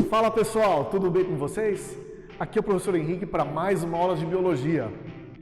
Fala pessoal, tudo bem com vocês? Aqui é o professor Henrique para mais uma aula de biologia.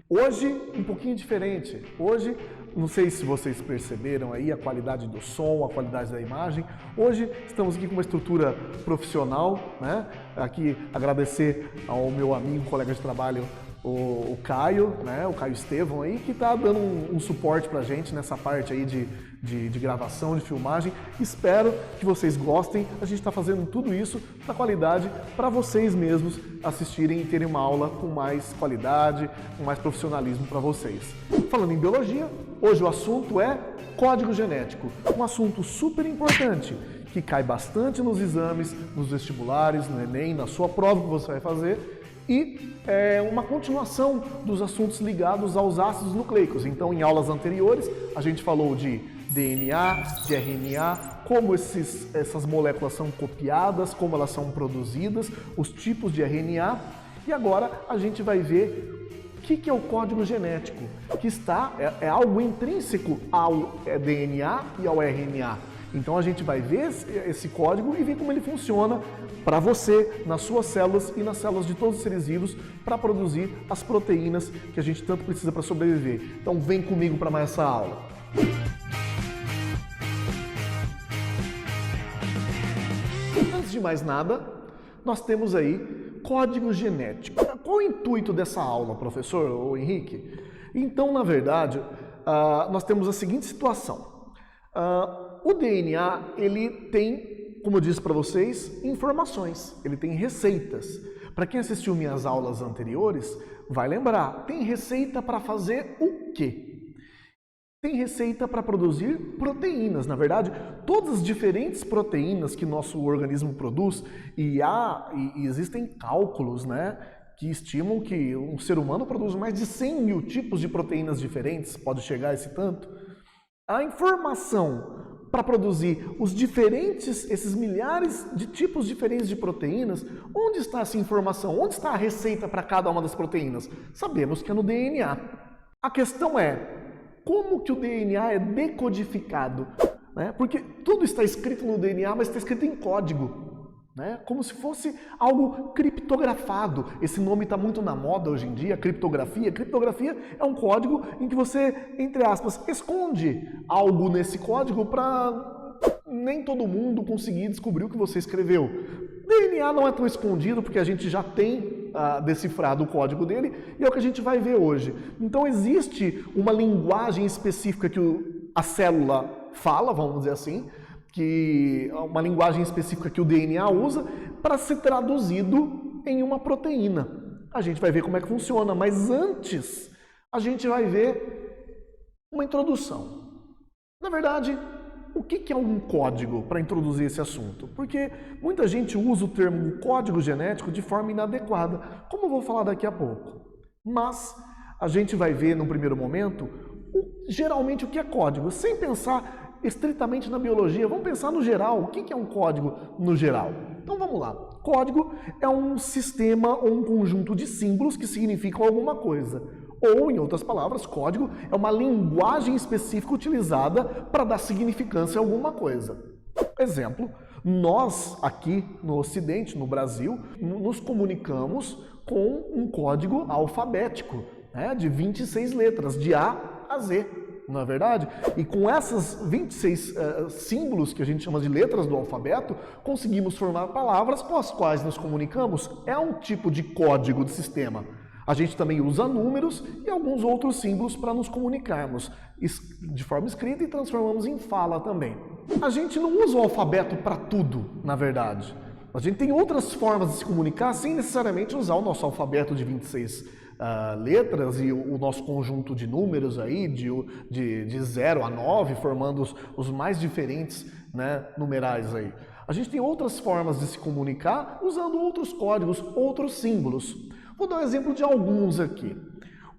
Hoje, um pouquinho diferente. Hoje, não sei se vocês perceberam aí a qualidade do som, a qualidade da imagem. Hoje estamos aqui com uma estrutura profissional, né? Aqui agradecer ao meu amigo, colega de trabalho, o Caio, né? O Caio Estevão aí, que está dando um suporte pra gente nessa parte aí de gravação, de filmagem. Espero que vocês gostem. A gente está fazendo tudo isso na qualidade para vocês mesmos assistirem e terem uma aula com mais qualidade, com mais profissionalismo para vocês. Falando em biologia, hoje o assunto é código genético, um assunto super importante que cai bastante nos exames, nos vestibulares, no Enem, na sua prova que você vai fazer. E é uma continuação dos assuntos ligados aos ácidos nucleicos. Então, em aulas anteriores, a gente falou de DNA, de RNA, como essas moléculas são copiadas, como elas são produzidas, os tipos de RNA. E agora a gente vai ver o que é o código genético, que é algo intrínseco ao DNA e ao RNA. Então a gente vai ver esse código e ver como ele funciona para você, nas suas células e nas células de todos os seres vivos, para produzir as proteínas que a gente tanto precisa para sobreviver. Então vem comigo para mais essa aula. Antes de mais nada, nós temos aí código genético. Qual o intuito dessa aula, professor ou Henrique? Então, na verdade, nós temos a seguinte situação. O DNA, ele tem, como eu disse para vocês, informações, ele tem receitas. Para quem assistiu minhas aulas anteriores, vai lembrar, tem receita para fazer o quê? Tem receita para produzir proteínas. Na verdade, todas as diferentes proteínas que nosso organismo produz, e existem cálculos, né, que estimam que um ser humano produz mais de 100 mil tipos de proteínas diferentes, pode chegar a esse tanto. A informação para produzir esses milhares de tipos diferentes de proteínas, onde está essa informação? Onde está a receita para cada uma das proteínas? Sabemos que é no DNA. A questão é, como que o DNA é decodificado? Né? Porque tudo está escrito no DNA, mas está escrito em código. Né? Como se fosse algo criptografado. Esse nome está muito na moda hoje em dia, criptografia. Criptografia é um código em que você, entre aspas, esconde algo nesse código para nem todo mundo conseguir descobrir o que você escreveu. DNA não é tão escondido porque a gente já tem decifrado o código dele e é o que a gente vai ver hoje. Então existe uma linguagem específica que a célula fala, vamos dizer assim, uma linguagem específica que o DNA usa para ser traduzido em uma proteína. A gente vai ver como é que funciona, mas antes a gente vai ver uma introdução. Na verdade, o que é um código para introduzir esse assunto? Porque muita gente usa o termo código genético de forma inadequada, como eu vou falar daqui a pouco. Mas a gente vai ver no primeiro momento geralmente o que é código, sem pensar estritamente na biologia, vamos pensar no geral. O que é um código no geral? Então vamos lá. Código é um sistema ou um conjunto de símbolos que significam alguma coisa. Ou, em outras palavras, código é uma linguagem específica utilizada para dar significância a alguma coisa. Exemplo, nós aqui no Ocidente, no Brasil, nos comunicamos com um código alfabético, né, de 26 letras, de A a Z. Não é verdade? E com essas 26 símbolos, que a gente chama de letras do alfabeto, conseguimos formar palavras com as quais nos comunicamos. É um tipo de código de sistema. A gente também usa números e alguns outros símbolos para nos comunicarmos de forma escrita e transformamos em fala também. A gente não usa o alfabeto para tudo, na verdade. A gente tem outras formas de se comunicar sem necessariamente usar o nosso alfabeto de 26 letras e o nosso conjunto de números aí, de 0 a 9, formando os mais diferentes, né, numerais aí. A gente tem outras formas de se comunicar usando outros códigos, outros símbolos. Vou dar um exemplo de alguns aqui.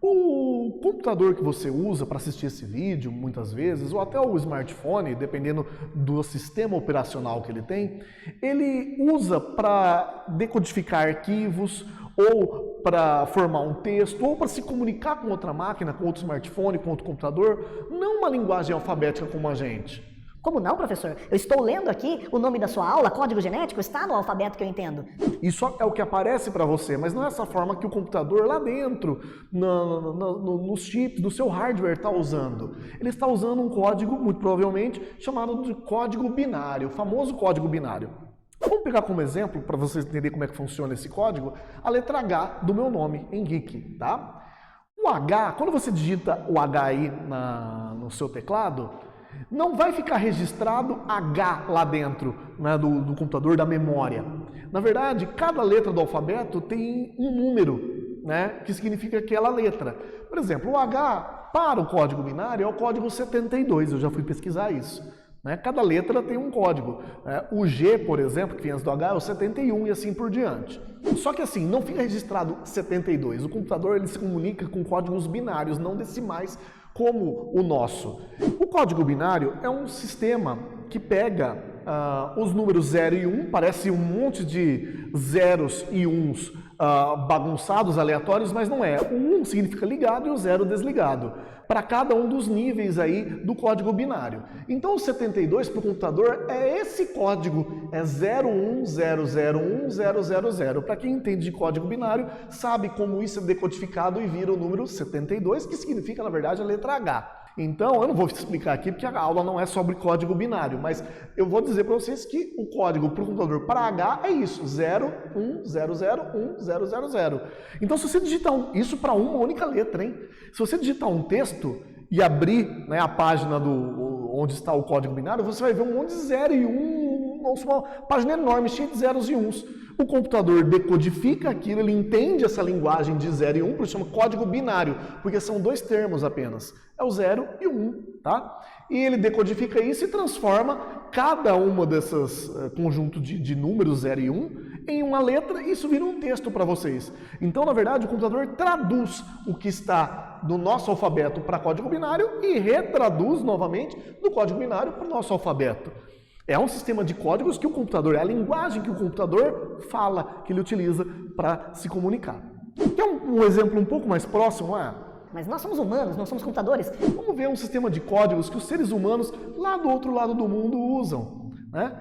O computador que você usa para assistir esse vídeo, muitas vezes, ou até o smartphone, dependendo do sistema operacional que ele tem, ele usa para decodificar arquivos, ou para formar um texto, ou para se comunicar com outra máquina, com outro smartphone, com outro computador, não uma linguagem alfabética como a gente. Como não, professor? Eu estou lendo aqui o nome da sua aula, código genético, está no alfabeto que eu entendo. Isso é o que aparece para você, mas não é essa forma que o computador lá dentro, nos chips do seu hardware está usando. Ele está usando um código, muito provavelmente, chamado de código binário, o famoso código binário. Vamos pegar como exemplo, para vocês entenderem como é que funciona esse código, a letra H do meu nome, Henrique, tá? O H, quando você digita o H aí no seu teclado, não vai ficar registrado H lá dentro, né, do computador, da memória. Na verdade, cada letra do alfabeto tem um número, né, que significa aquela letra. Por exemplo, o H para o código binário é o código 72, eu já fui pesquisar isso. Né? Cada letra tem um código. O G, por exemplo, que vem antes do H, é o 71 e assim por diante. Só que assim, não fica registrado 72. O computador ele se comunica com códigos binários, não decimais, como o nosso. O código binário é um sistema que pega os números 0 e 1, parece um monte de zeros e uns bagunçados, aleatórios, mas não é. O 1 significa ligado e o 0 desligado, para cada um dos níveis aí do código binário. Então o 72 para o computador é esse código, é 010010000. Para quem entende de código binário, sabe como isso é decodificado e vira o número 72, que significa, na verdade, a letra H. Então, eu não vou explicar aqui porque a aula não é sobre código binário, mas eu vou dizer para vocês que o código para o computador para H é isso, 0100100. Então, se você digitar isso para uma única letra, hein? Se você digitar um texto e abrir, né, a página onde está o código binário, você vai ver um monte de 0 e 1, uma página enorme, cheia de zeros e uns. O computador decodifica aquilo, ele entende essa linguagem de 0 e 1, por isso chama código binário, porque são dois termos apenas, é o 0 e o 1, tá? E ele decodifica isso e transforma cada uma dessas conjunto de números 0 e 1 em uma letra e isso vira um texto para vocês. Então, na verdade, o computador traduz o que está do nosso alfabeto para código binário e retraduz novamente do código binário para o nosso alfabeto. É um sistema de códigos que o computador, é a linguagem que o computador fala, que ele utiliza para se comunicar. Quer um exemplo um pouco mais próximo? Mas nós somos humanos, não somos computadores. Vamos ver um sistema de códigos que os seres humanos lá do outro lado do mundo usam, né?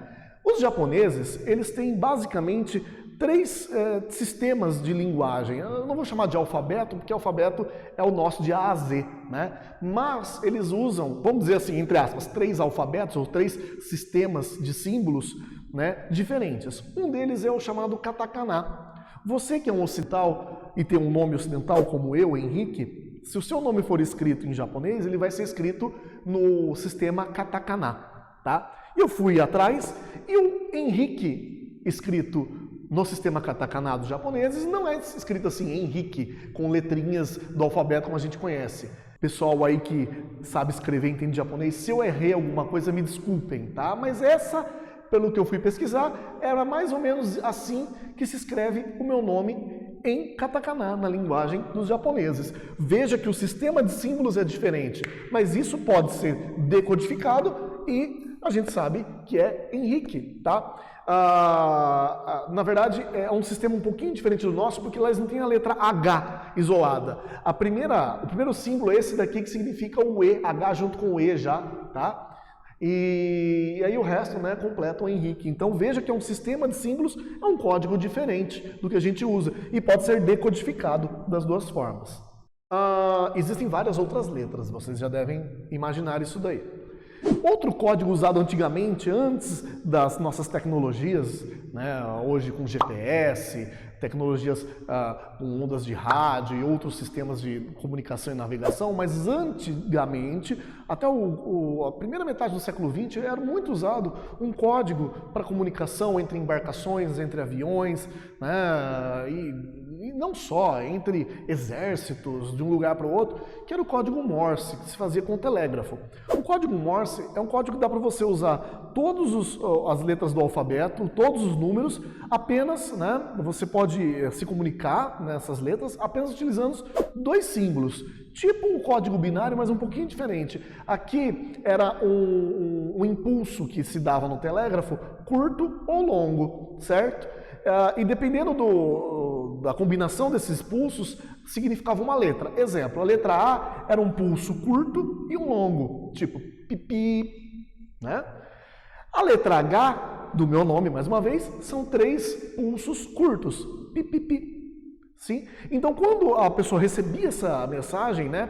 Os japoneses, eles têm basicamente três sistemas de linguagem. Eu não vou chamar de alfabeto, porque alfabeto é o nosso de A a Z, né? Mas eles usam, vamos dizer assim, entre aspas, três alfabetos ou três sistemas de símbolos, né, diferentes. Um deles é o chamado katakana. Você que é um ocidental e tem um nome ocidental como eu, Henrique, se o seu nome for escrito em japonês, ele vai ser escrito no sistema katakana, tá? Eu fui atrás e o Henrique escrito no sistema katakana dos japoneses não é escrito assim, Henrique, com letrinhas do alfabeto como a gente conhece. Pessoal aí que sabe escrever e entende japonês, se eu errei alguma coisa, me desculpem, tá? Mas essa, pelo que eu fui pesquisar, era mais ou menos assim que se escreve o meu nome em katakana, na linguagem dos japoneses. Veja que o sistema de símbolos é diferente, mas isso pode ser decodificado e a gente sabe que é Henrique, tá? Na verdade, é um sistema um pouquinho diferente do nosso, porque lá eles não têm a letra H isolada. O primeiro símbolo é esse daqui, que significa o E, H junto com o E já, tá? E aí o resto, né, completa o Henrique. Então veja que é um sistema de símbolos, é um código diferente do que a gente usa e pode ser decodificado das duas formas. Existem várias outras letras, vocês já devem imaginar isso daí. Outro código usado antigamente, antes das nossas tecnologias, né, hoje com GPS, tecnologias com ondas de rádio e outros sistemas de comunicação e navegação, mas antigamente, até a primeira metade do século XX, era muito usado um código para comunicação entre embarcações, entre aviões, né, e não só, entre exércitos, de um lugar para o outro, que era o código Morse, que se fazia com o telégrafo. O código Morse é um código que dá para você usar todas as letras do alfabeto, todos os números, apenas, né, você pode se comunicar nessas letras apenas utilizando dois símbolos. Tipo um código binário, mas um pouquinho diferente. Aqui era um impulso que se dava no telégrafo, curto ou longo, certo? E dependendo da combinação desses pulsos, significava uma letra. Exemplo, a letra A era um pulso curto e um longo, tipo pipi, né? A letra H do meu nome, mais uma vez, são 3 pulsos curtos. Pi, pi, pi. Sim? Então, quando a pessoa recebia essa mensagem, né?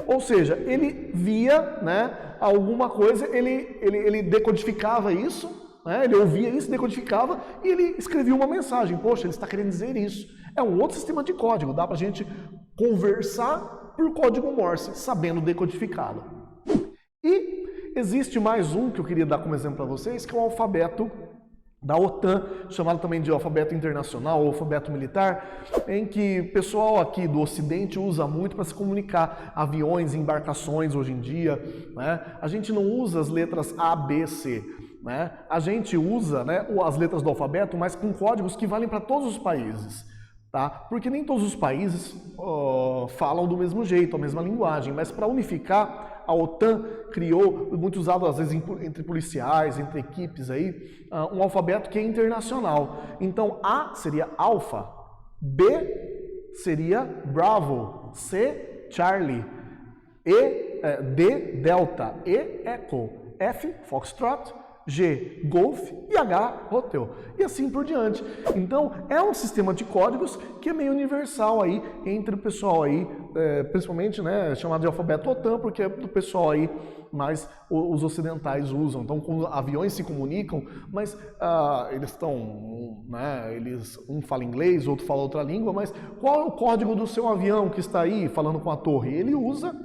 Ou seja, ele via, né, alguma coisa, ele decodificava isso, né, ele ouvia isso, decodificava e ele escrevia uma mensagem. Poxa, ele está querendo dizer isso. É um outro sistema de código, dá para a gente conversar por código Morse, sabendo decodificá-lo. E existe mais um que eu queria dar como exemplo para vocês, que é o alfabeto da OTAN, chamado também de alfabeto internacional ou alfabeto militar, em que o pessoal aqui do Ocidente usa muito para se comunicar, aviões, embarcações hoje em dia, né? A gente não usa as letras A, B, C, né? A gente usa, né, as letras do alfabeto, mas com códigos que valem para todos os países, tá? Porque nem todos os países falam do mesmo jeito, a mesma linguagem, mas para unificar, a OTAN criou, muito usado às vezes entre policiais, entre equipes aí, um alfabeto que é internacional. Então A seria Alpha, B seria Bravo, C Charlie, D Delta, E Echo, F Foxtrot, G Golf e H Hotel. E assim por diante. Então é um sistema de códigos que é meio universal aí entre o pessoal aí, principalmente, né, chamado de alfabeto OTAN, porque é do pessoal aí, mas os ocidentais usam. Então quando aviões se comunicam, mas eles estão, né, um fala inglês, outro fala outra língua, mas qual é o código do seu avião que está aí falando com a torre? Ele usa,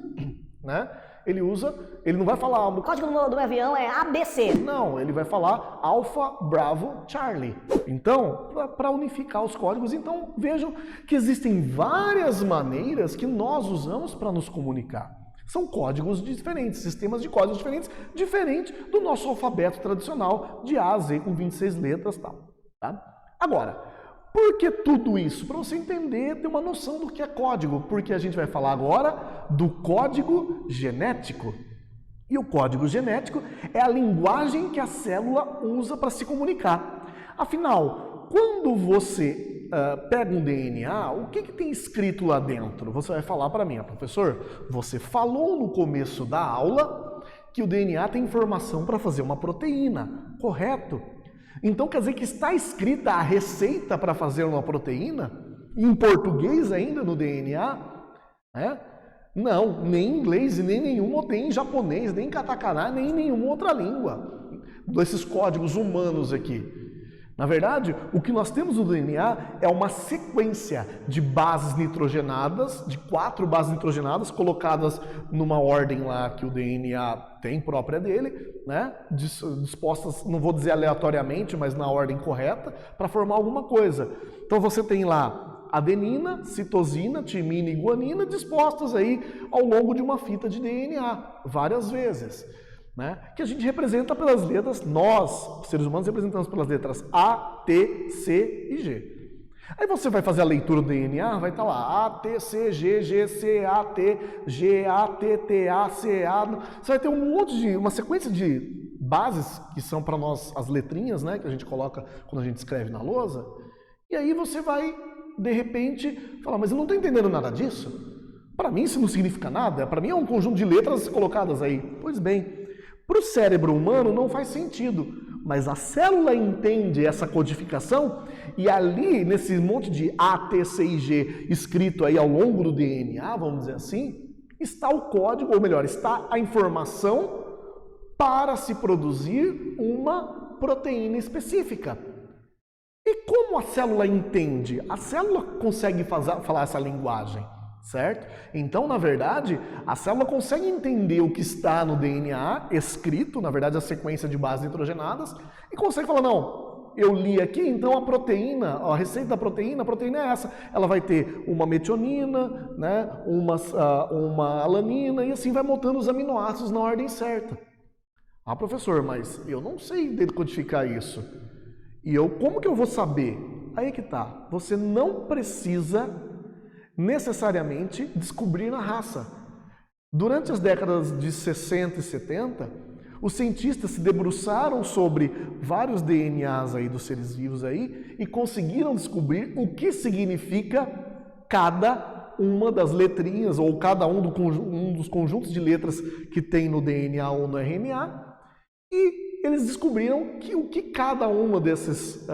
né? Ele não vai falar... O código do meu avião é ABC. Não, ele vai falar Alpha, Bravo, Charlie. Então, para unificar os códigos, então vejam que existem várias maneiras que nós usamos para nos comunicar. São códigos diferentes, sistemas de códigos diferentes, diferente do nosso alfabeto tradicional de A a Z com 26 letras e tal. Tá? Agora, por que tudo isso? Para você entender, ter uma noção do que é código, porque a gente vai falar agora do código genético. E o código genético é a linguagem que a célula usa para se comunicar. Afinal, quando você pega um DNA, o que tem escrito lá dentro? Você vai falar para mim, professor, você falou no começo da aula que o DNA tem informação para fazer uma proteína, correto? Então quer dizer que está escrita a receita para fazer uma proteína? Em português ainda no DNA? Não, nem em inglês, nem em japonês, nem em katakana, nem em nenhuma outra língua. Desses códigos humanos aqui. Na verdade, o que nós temos no DNA é uma sequência de bases nitrogenadas, de 4 bases nitrogenadas colocadas numa ordem lá que o DNA tem própria dele, né? Dispostas, não vou dizer aleatoriamente, mas na ordem correta, para formar alguma coisa. Então você tem lá adenina, citosina, timina e guanina dispostas aí ao longo de uma fita de DNA, várias vezes. Né? Que a gente representa pelas letras, nós, seres humanos, representamos pelas letras A, T, C e G. Aí você vai fazer a leitura do DNA, vai estar lá A, T, C, G, G, C, A, T, G, A, T, T, A, C, A. Você vai ter uma sequência de bases que são para nós as letrinhas, né, que a gente coloca quando a gente escreve na lousa. E aí você vai, de repente, falar, mas eu não estou entendendo nada disso. Para mim isso não significa nada, para mim é um conjunto de letras colocadas aí. Pois bem, para o cérebro humano não faz sentido, mas a célula entende essa codificação e ali, nesse monte de A, T, C e G escrito aí ao longo do DNA, vamos dizer assim, está o código, ou melhor, está a informação para se produzir uma proteína específica. E como a célula entende? A célula consegue falar essa linguagem. Certo? Então, na verdade, a célula consegue entender o que está no DNA escrito, na verdade, a sequência de bases nitrogenadas, e consegue falar, não, eu li aqui, então a proteína, a receita da proteína, a proteína é essa. Ela vai ter uma metionina, né, uma alanina, e assim vai montando os aminoácidos na ordem certa. Ah, professor, mas eu não sei decodificar isso. E como que eu vou saber? Aí que tá. Você não precisa necessariamente descobrir na raça. Durante as décadas de 60 e 70, os cientistas se debruçaram sobre vários DNAs aí dos seres vivos aí e conseguiram descobrir o que significa cada uma das letrinhas, ou cada um dos conjuntos de letras que tem no DNA ou no RNA, e eles descobriram que o que cada uma desses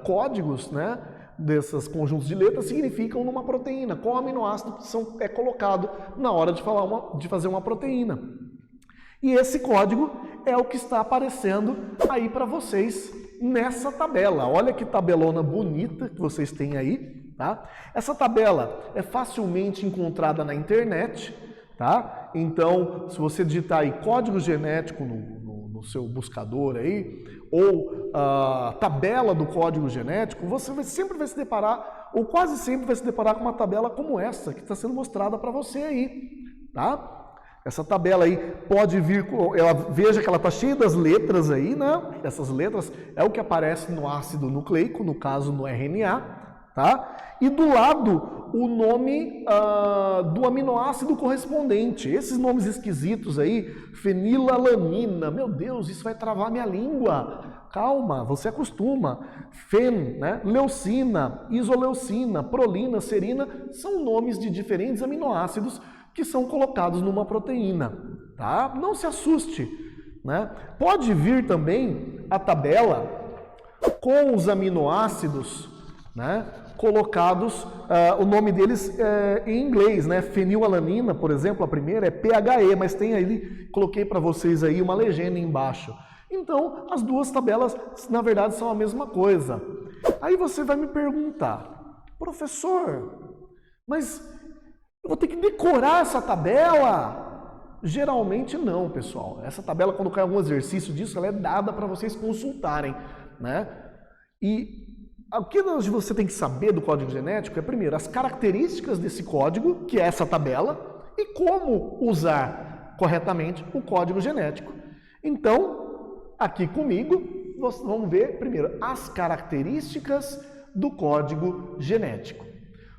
códigos, né, desses conjuntos de letras significam numa proteína, qual aminoácido é colocado na hora de fazer uma proteína. E esse código é o que está aparecendo aí para vocês nessa tabela. Olha que tabelona bonita que vocês têm aí. Tá? Essa tabela é facilmente encontrada na internet, tá? Então, se você digitar aí código genético no seu buscador aí, ou tabela do código genético, você sempre vai se deparar, ou quase sempre vai se deparar com uma tabela como essa, que está sendo mostrada para você aí, tá? Essa tabela aí pode vir, veja que ela está cheia das letras aí, né? Essas letras é o que aparece no ácido nucleico, no caso no RNA. Tá? E do lado o nome do aminoácido correspondente. Esses nomes esquisitos aí, fenilalanina, meu Deus, isso vai travar minha língua. Calma, você acostuma. Fen, né? Leucina, isoleucina, prolina, serina, são nomes de diferentes aminoácidos que são colocados numa proteína. Tá? Não se assuste. Né? Pode vir também a tabela com os aminoácidos, né, colocados, o nome deles em inglês, né? Fenilalanina, por exemplo, a primeira é PHE, mas tem aí, coloquei para vocês aí uma legenda embaixo. Então, as duas tabelas, na verdade, são a mesma coisa. Aí você vai me perguntar, professor, mas eu vou ter que decorar essa tabela? Geralmente não, pessoal. Essa tabela, quando cai algum exercício disso, ela é dada para vocês consultarem, né? E o que você tem que saber do código genético é, primeiro, as características desse código, que é essa tabela, e como usar corretamente o código genético. Então, aqui comigo, nós vamos ver, primeiro, as características do código genético.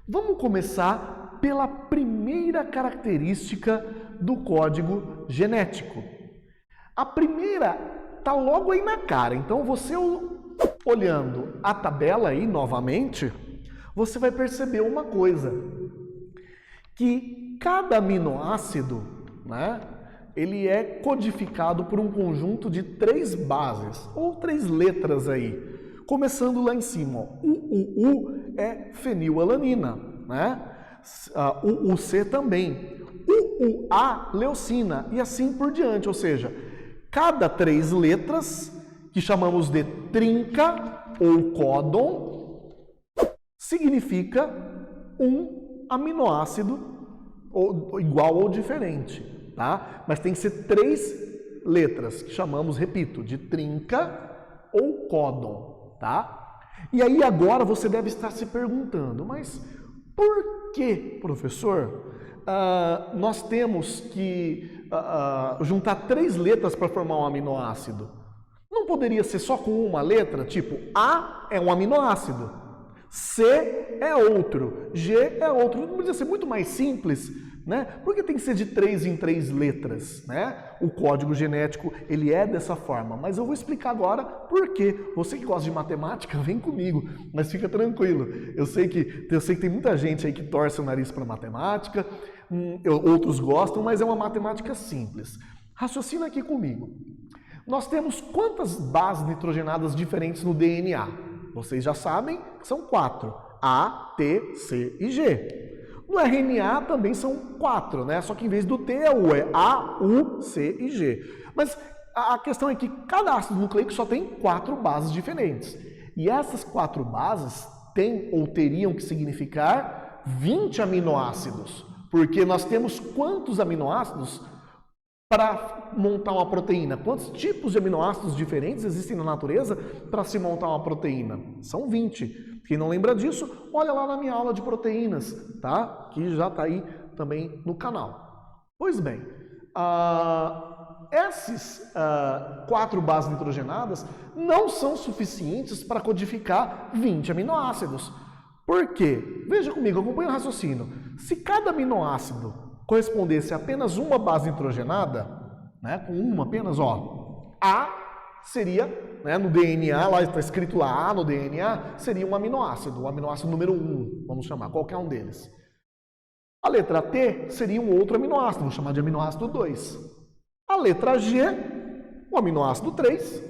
Vamos começar pela primeira característica do código genético. A primeira está logo aí na cara, então você olhando a tabela aí novamente, você vai perceber uma coisa, que cada aminoácido, né, ele é codificado por um conjunto de 3 bases, ou 3 letras aí, começando lá em cima, ó. O é fenilalanina, né? O C também, A, leucina, e assim por diante, ou seja, cada 3 letras, que chamamos de trinca ou códon, significa um aminoácido igual ou diferente, tá? Mas tem que ser 3 letras, que chamamos, repito, de trinca ou códon, tá? E aí agora você deve estar se perguntando, mas por que, professor, nós temos que juntar 3 letras para formar um aminoácido? Não poderia ser só com uma letra? Tipo, A é um aminoácido, C é outro, G é outro. Não poderia ser muito mais simples, né? Por que tem que ser de 3 em 3 letras, né? O código genético, ele é dessa forma. Mas eu vou explicar agora por quê. Você que gosta de matemática, vem comigo, mas fica tranquilo. Eu sei que tem muita gente aí que torce o nariz para matemática, outros gostam, mas é uma matemática simples. Raciocina aqui comigo. Nós temos quantas bases nitrogenadas diferentes no DNA? Vocês já sabem que são 4. A, T, C e G. No RNA também são 4, né? Só que em vez do T é U, é A, U, C e G. Mas a questão é que cada ácido nucleico só tem 4 bases diferentes. E essas 4 bases têm ou teriam que significar 20 aminoácidos. Porque nós temos quantos aminoácidos para montar uma proteína? Quantos tipos de aminoácidos diferentes existem na natureza para se montar uma proteína? São 20. Quem não lembra disso, olha lá na minha aula de proteínas, tá? Que já está aí também no canal. Pois bem, essas 4 bases nitrogenadas não são suficientes para codificar 20 aminoácidos. Por quê? Veja comigo, acompanhe o raciocínio. Se cada aminoácido correspondesse a apenas uma base nitrogenada, né, com uma apenas, ó, A seria, né, no DNA, lá está escrito lá A no DNA, seria um aminoácido, o aminoácido número 1, vamos chamar, qualquer um deles. A letra T seria um outro aminoácido, vou chamar de aminoácido 2. A letra G, o aminoácido 3.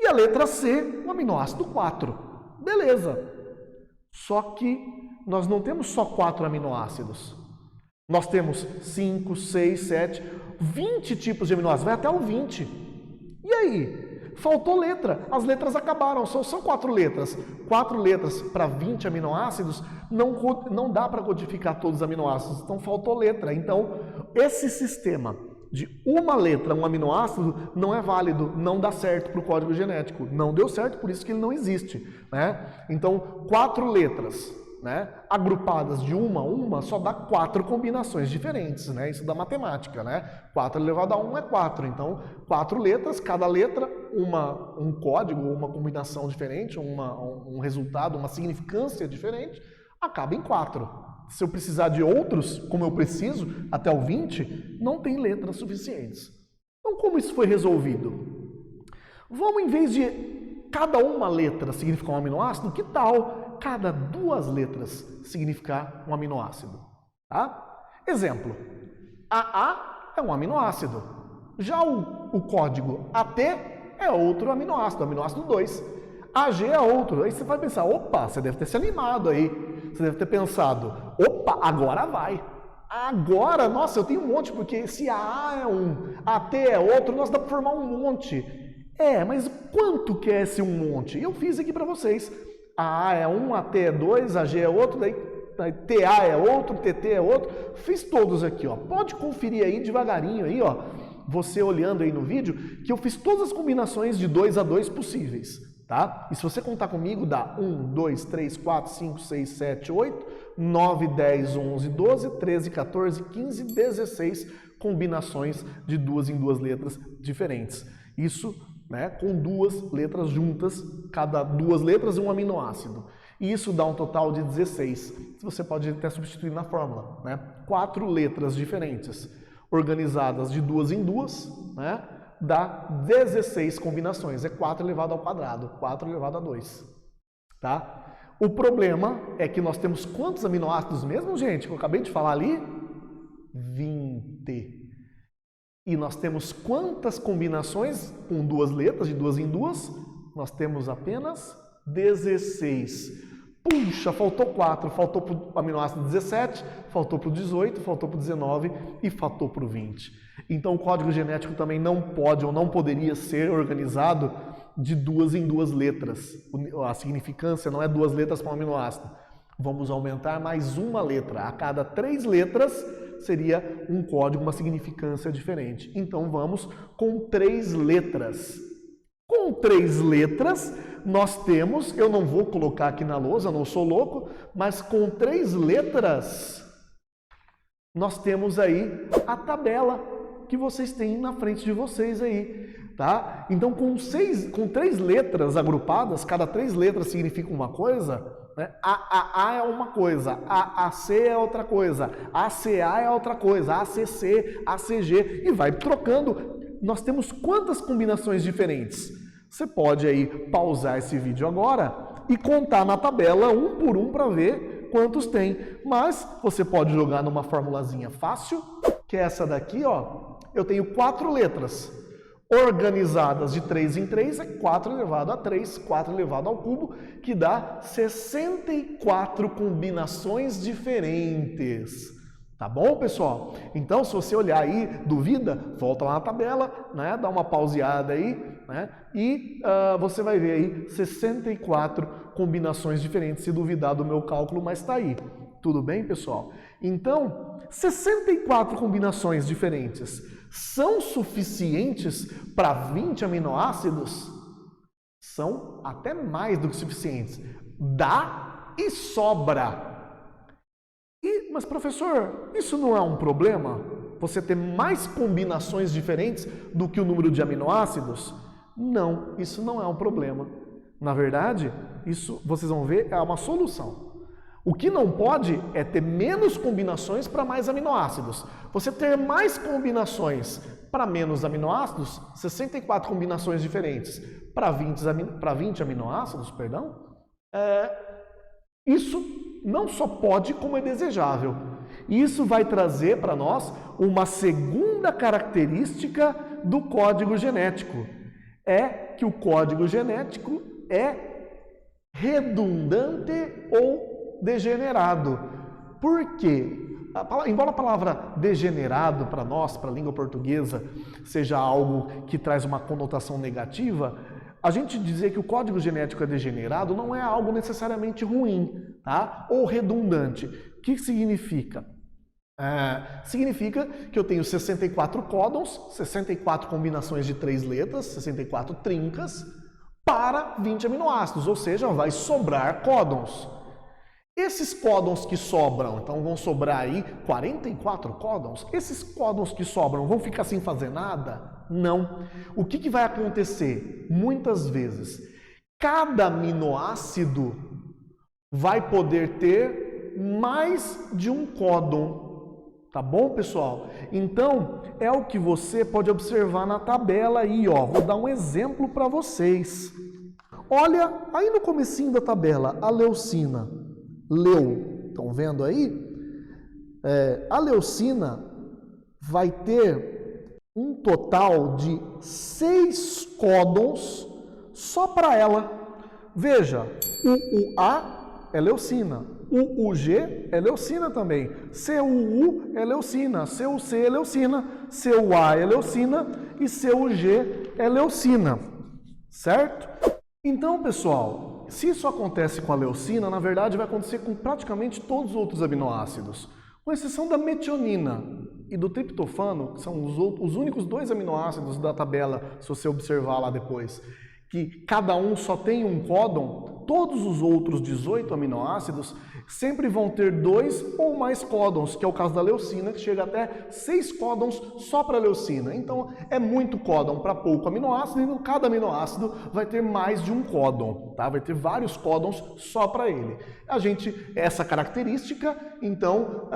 E a letra C, o aminoácido 4. Beleza. Só que nós não temos só 4 aminoácidos. Nós temos 5, 6, 7, 20 tipos de aminoácidos. Vai até o 20. E aí? Faltou letra. As letras acabaram. São 4 letras. 4 letras para 20 aminoácidos não dá para codificar todos os aminoácidos. Então faltou letra. Então esse sistema de uma letra, um aminoácido, não é válido, não dá certo para o código genético. Não deu certo, por isso que ele não existe, né? Então 4 letras, né, agrupadas de uma a uma, só dá 4 combinações diferentes, né? Isso da matemática, né? 4 elevado a 1 é 4. Então 4 letras, cada letra um código, uma combinação diferente, um resultado, uma significância diferente, acaba em 4. Se eu precisar de outros, como eu preciso, até o 20, não tem letras suficientes. Então, como isso foi resolvido? Vamos, em vez de cada uma letra significar um aminoácido, que tal cada 2 letras significar um aminoácido? Tá? Exemplo, AA é um aminoácido. Já o código AT é outro aminoácido, aminoácido 2. AG é outro. Aí você vai pensar, opa, você deve ter se animado aí. Você deve ter pensado, opa, agora vai. Agora, nossa, eu tenho um monte, porque se AA é um, AT é outro, nós dá para formar um monte. Mas quanto que é esse um monte? Eu fiz aqui para vocês. AA é um, AT é 2, AG é outro, daí TA é outro, TT é outro. Fiz todos aqui, ó. Pode conferir aí devagarinho aí, ó. Você olhando aí no vídeo, que eu fiz todas as combinações de 2 a 2 possíveis. Tá? E se você contar comigo, dá 1, 2, 3, 4, 5, 6, 7, 8, 9, 10, 11, 12, 13, 14, 15, 16 combinações de 2 em 2 letras diferentes. Isso, né, com 2 letras juntas, cada 2 letras um aminoácido. E isso dá um total de 16. Você pode até substituir na fórmula, né? 4 letras diferentes, organizadas de 2 em 2, né? Dá 16 combinações, é 4 elevado ao quadrado, 4 elevado a 2, tá? O problema é que nós temos quantos aminoácidos mesmo, gente, que eu acabei de falar ali? 20. E nós temos quantas combinações com 2 letras, de 2 em 2? Nós temos apenas 16. Puxa, faltou 4, faltou para o aminoácido 17, faltou para o 18, faltou para o 19 e faltou para o 20. Então o código genético também não pode ou não poderia ser organizado de 2 em 2 letras. A significância não é 2 letras para um aminoácido. Vamos aumentar mais uma letra. A cada 3 letras seria um código, uma significância diferente. Então vamos com 3 letras. Com 3 letras, nós temos, eu não vou colocar aqui na lousa, não sou louco, mas com 3 letras, nós temos aí a tabela que vocês têm na frente de vocês aí, tá? Então, com 3 letras agrupadas, cada 3 letras significa uma coisa, né? AAA é uma coisa, AAC é outra coisa, ACA é outra coisa, ACC, ACG, e vai trocando. Nós temos quantas combinações diferentes? Você pode aí pausar esse vídeo agora e contar na tabela um por um para ver quantos tem. Mas você pode jogar numa formulazinha fácil, que é essa daqui, ó. Eu tenho 4 letras organizadas de 3 em 3, é 4 elevado a 3, 4 elevado ao cubo, que dá 64 combinações diferentes. Tá bom, pessoal? Então, se você olhar aí, duvida, volta lá na tabela, né? Dá uma pauseada aí, né? E você vai ver aí 64 combinações diferentes, se duvidar do meu cálculo, mas tá aí. Tudo bem, pessoal? Então, 64 combinações diferentes são suficientes para 20 aminoácidos? São até mais do que suficientes. Dá e sobra. Mas professor, isso não é um problema? Você ter mais combinações diferentes do que o número de aminoácidos? Não, isso não é um problema. Na verdade, isso, vocês vão ver, é uma solução. O que não pode é ter menos combinações para mais aminoácidos. Você ter mais combinações para menos aminoácidos, 64 combinações diferentes para 20 aminoácidos, perdão, isso não só pode, como é desejável. Isso vai trazer para nós uma segunda característica do código genético. É que o código genético é redundante ou degenerado. Por quê? Embora a palavra degenerado para nós, para a língua portuguesa, seja algo que traz uma conotação negativa, a gente dizer que o código genético é degenerado não é algo necessariamente ruim, tá? Ou redundante. O que significa? Significa que eu tenho 64 códons, 64 combinações de 3 letras, 64 trincas, para 20 aminoácidos, ou seja, vai sobrar códons. Esses códons que sobram, então vão sobrar aí 44 códons, esses códons que sobram vão ficar sem fazer nada? Não. O que vai acontecer? Muitas vezes, cada aminoácido vai poder ter mais de um códon. Tá bom, pessoal? Então, é o que você pode observar na tabela aí, ó. Vou dar um exemplo para vocês. Olha, aí no comecinho da tabela, a leucina. Estão vendo aí? A leucina vai ter um total de 6 códons só para ela. Veja, o UA é leucina, o UG é leucina também, CUU é leucina, CUC é leucina, CUA é leucina e CUG é leucina, certo? Então, pessoal, se isso acontece com a leucina, na verdade vai acontecer com praticamente todos os outros aminoácidos, com exceção da metionina e do triptofano, que são os únicos 2 aminoácidos da tabela, se você observar lá depois, que cada um só tem um códon. Todos os outros 18 aminoácidos sempre vão ter 2 ou mais códons, que é o caso da leucina, que chega até 6 códons só para a leucina. Então, é muito códon para pouco aminoácido, e cada aminoácido vai ter mais de um códon, tá? Vai ter vários códons só para ele. Essa característica, então,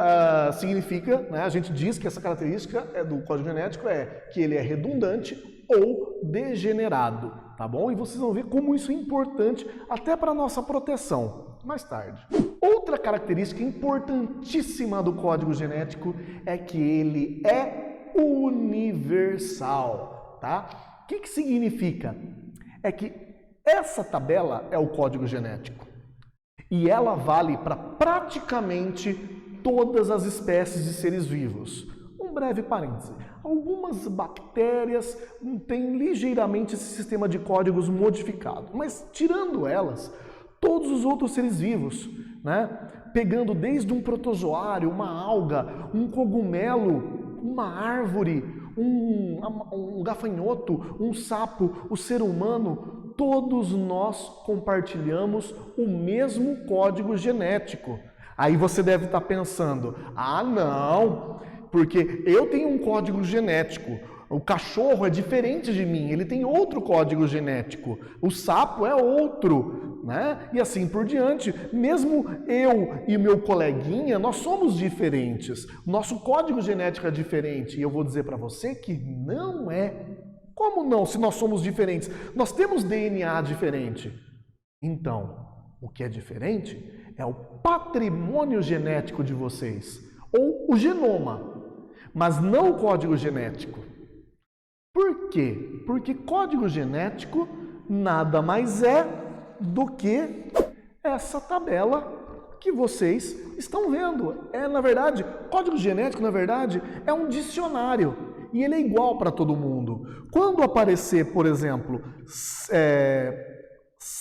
significa, né, a gente diz que essa característica do código genético é que ele é redundante ou degenerado, tá bom? E vocês vão ver como isso é importante até para a nossa proteção mais tarde. Outra característica importantíssima do código genético é que ele é universal, tá? O que significa? É que essa tabela é o código genético e ela vale para praticamente todas as espécies de seres vivos. Um breve parêntese. Algumas bactérias têm ligeiramente esse sistema de códigos modificado, mas tirando elas, todos os outros seres vivos, né? Pegando desde um protozoário, uma alga, um cogumelo, uma árvore, um gafanhoto, um sapo, o ser humano, todos nós compartilhamos o mesmo código genético. Aí você deve estar pensando, não, porque eu tenho um código genético, o cachorro é diferente de mim, ele tem outro código genético, o sapo é outro, né? E assim por diante. Mesmo eu e meu coleguinha, nós somos diferentes, nosso código genético é diferente, e eu vou dizer para você que não é. Como não, se nós somos diferentes? Nós temos DNA diferente. Então, o que é diferente é o patrimônio genético de vocês, ou o genoma, mas não o código genético. Por quê? Porque código genético nada mais é do que essa tabela que vocês estão vendo. Na verdade, código genético, na verdade, é um dicionário e ele é igual para todo mundo. Quando aparecer, por exemplo,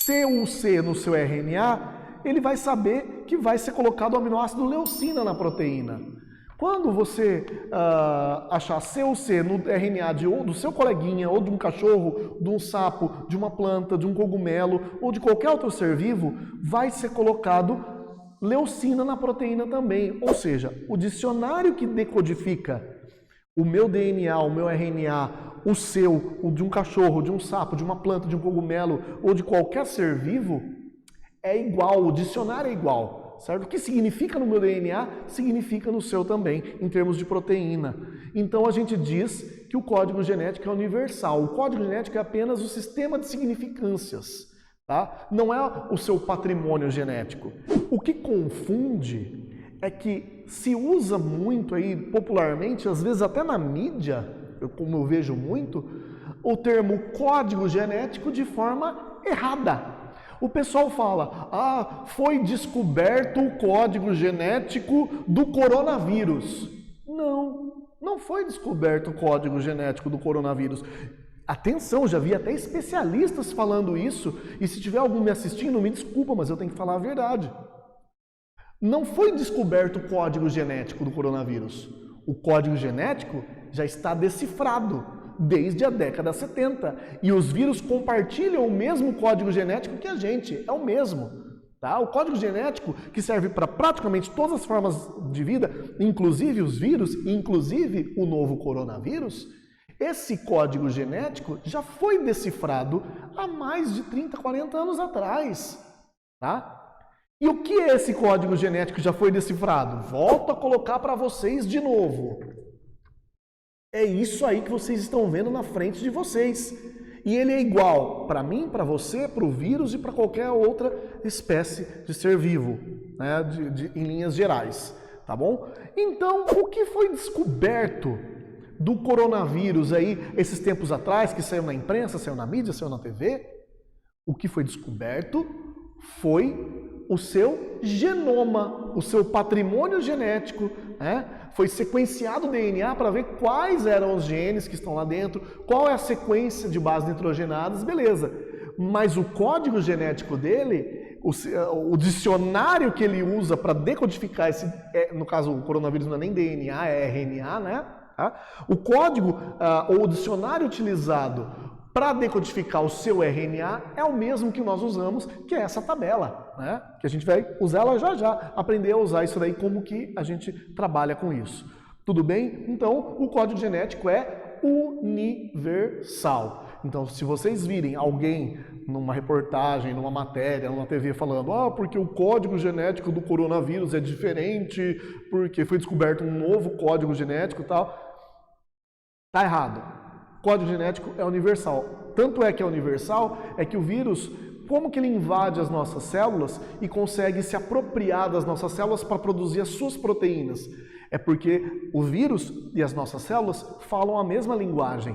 CUC no seu RNA, ele vai saber que vai ser colocado o aminoácido leucina na proteína. Quando você achar CUC no RNA do seu coleguinha, ou de um cachorro, de um sapo, de uma planta, de um cogumelo, ou de qualquer outro ser vivo, vai ser colocado leucina na proteína também. Ou seja, o dicionário que decodifica o meu DNA, o meu RNA, o seu, o de um cachorro, de um sapo, de uma planta, de um cogumelo, ou de qualquer ser vivo, é igual, o dicionário é igual. Certo? O que significa no meu DNA, significa no seu também, em termos de proteína. Então a gente diz que o código genético é universal. O código genético é apenas o sistema de significâncias. tá? Não é o seu patrimônio genético. O que confunde é que se usa muito aí popularmente, às vezes até na mídia, como eu vejo muito, o termo código genético de forma errada. O pessoal fala, foi descoberto o código genético do coronavírus. Não foi descoberto o código genético do coronavírus. Atenção, já vi até especialistas falando isso, e se tiver algum me assistindo, me desculpa, mas eu tenho que falar a verdade. Não foi descoberto o código genético do coronavírus. O código genético já está decifrado desde a década 70. E os vírus compartilham o mesmo código genético que a gente, é o mesmo. Tá? O código genético que serve para praticamente todas as formas de vida, inclusive os vírus, inclusive o novo coronavírus, esse código genético já foi decifrado há mais de 30, 40 anos atrás. Tá? E o que é esse código genético que já foi decifrado? Volto a colocar para vocês de novo. É isso aí que vocês estão vendo na frente de vocês. E ele é igual para mim, para você, para o vírus e para qualquer outra espécie de ser vivo, né, em linhas gerais, tá bom? Então, o que foi descoberto do coronavírus aí, esses tempos atrás, que saiu na imprensa, saiu na mídia, saiu na TV? O que foi descoberto foi o seu genoma, o seu patrimônio genético, né? Foi sequenciado o DNA para ver quais eram os genes que estão lá dentro, qual é a sequência de bases nitrogenadas, beleza. Mas o código genético dele, o dicionário que ele usa para decodificar esse, no caso o coronavírus não é nem DNA, é RNA, né? O código ou o dicionário utilizado para decodificar o seu RNA é o mesmo que nós usamos, que é essa tabela, né? Que a gente vai usar ela já, aprender a usar isso daí, como que a gente trabalha com isso. Tudo bem? Então, o código genético é universal. Então, se vocês virem alguém numa reportagem, numa matéria, numa TV falando porque o código genético do coronavírus é diferente, porque foi descoberto um novo código genético e tal, tá errado. Código genético é universal. Tanto é que é universal, é que o vírus, como que ele invade as nossas células e consegue se apropriar das nossas células para produzir as suas proteínas? É porque o vírus e as nossas células falam a mesma linguagem.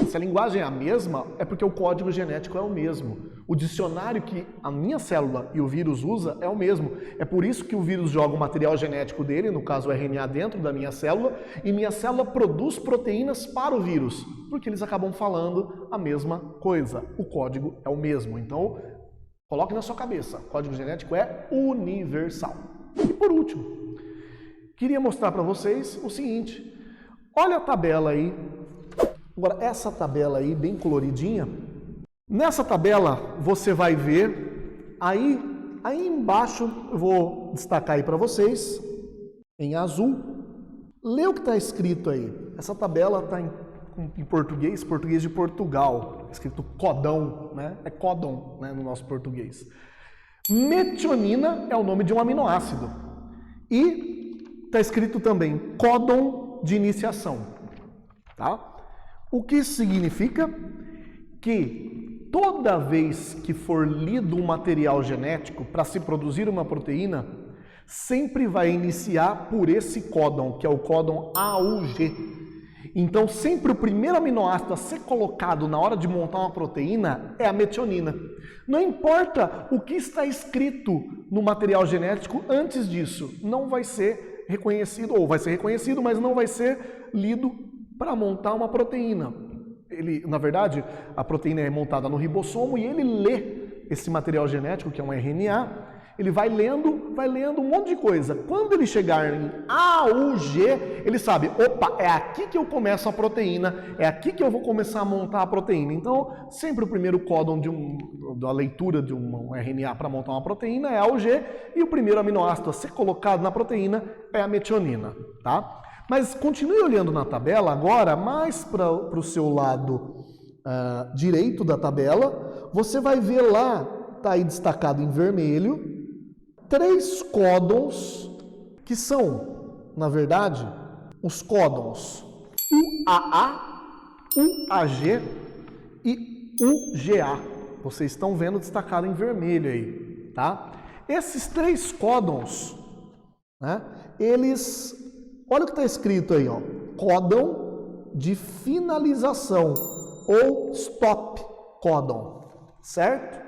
Se a linguagem é a mesma, é porque o código genético é o mesmo. O dicionário que a minha célula e o vírus usa é o mesmo. É por isso que o vírus joga o material genético dele, no caso o RNA, dentro da minha célula, e minha célula produz proteínas para o vírus, porque eles acabam falando a mesma coisa. O código é o mesmo. Então, coloque na sua cabeça, o código genético é universal. E por último, queria mostrar para vocês o seguinte. Olha a tabela aí. Agora, essa tabela aí, bem coloridinha, nessa tabela você vai ver, aí embaixo, eu vou destacar aí para vocês, em azul, lê o que está escrito aí. Essa tabela está em português de Portugal, escrito codão, né? É códon, né, no nosso português. Metionina é o nome de um aminoácido. E está escrito também códon de iniciação, tá? O que isso significa? Que toda vez que for lido um material genético para se produzir uma proteína, sempre vai iniciar por esse códon, que é o códon AUG. Então, sempre o primeiro aminoácido a ser colocado na hora de montar uma proteína é a metionina. Não importa o que está escrito no material genético antes disso, não vai ser reconhecido, ou vai ser reconhecido, mas não vai ser lido para montar uma proteína. Na verdade, a proteína é montada no ribossomo e ele lê esse material genético, que é um RNA, ele vai lendo um monte de coisa. Quando ele chegar em AUG, ele sabe, opa, é aqui que eu começo a proteína, é aqui que eu vou começar a montar a proteína. Então, sempre o primeiro códon da leitura de um RNA para montar uma proteína é AUG, e o primeiro aminoácido a ser colocado na proteína é a metionina, tá? Mas continue olhando na tabela agora, mais para o seu lado direito da tabela, você vai ver lá, está aí destacado em vermelho, 3 códons que são, na verdade, os códons UAA, UAG e UGA. vocês estão vendo destacado em vermelho aí, tá? Esses 3 códons, né, eles, olha o que está escrito aí, ó, códon de finalização ou stop códon, certo?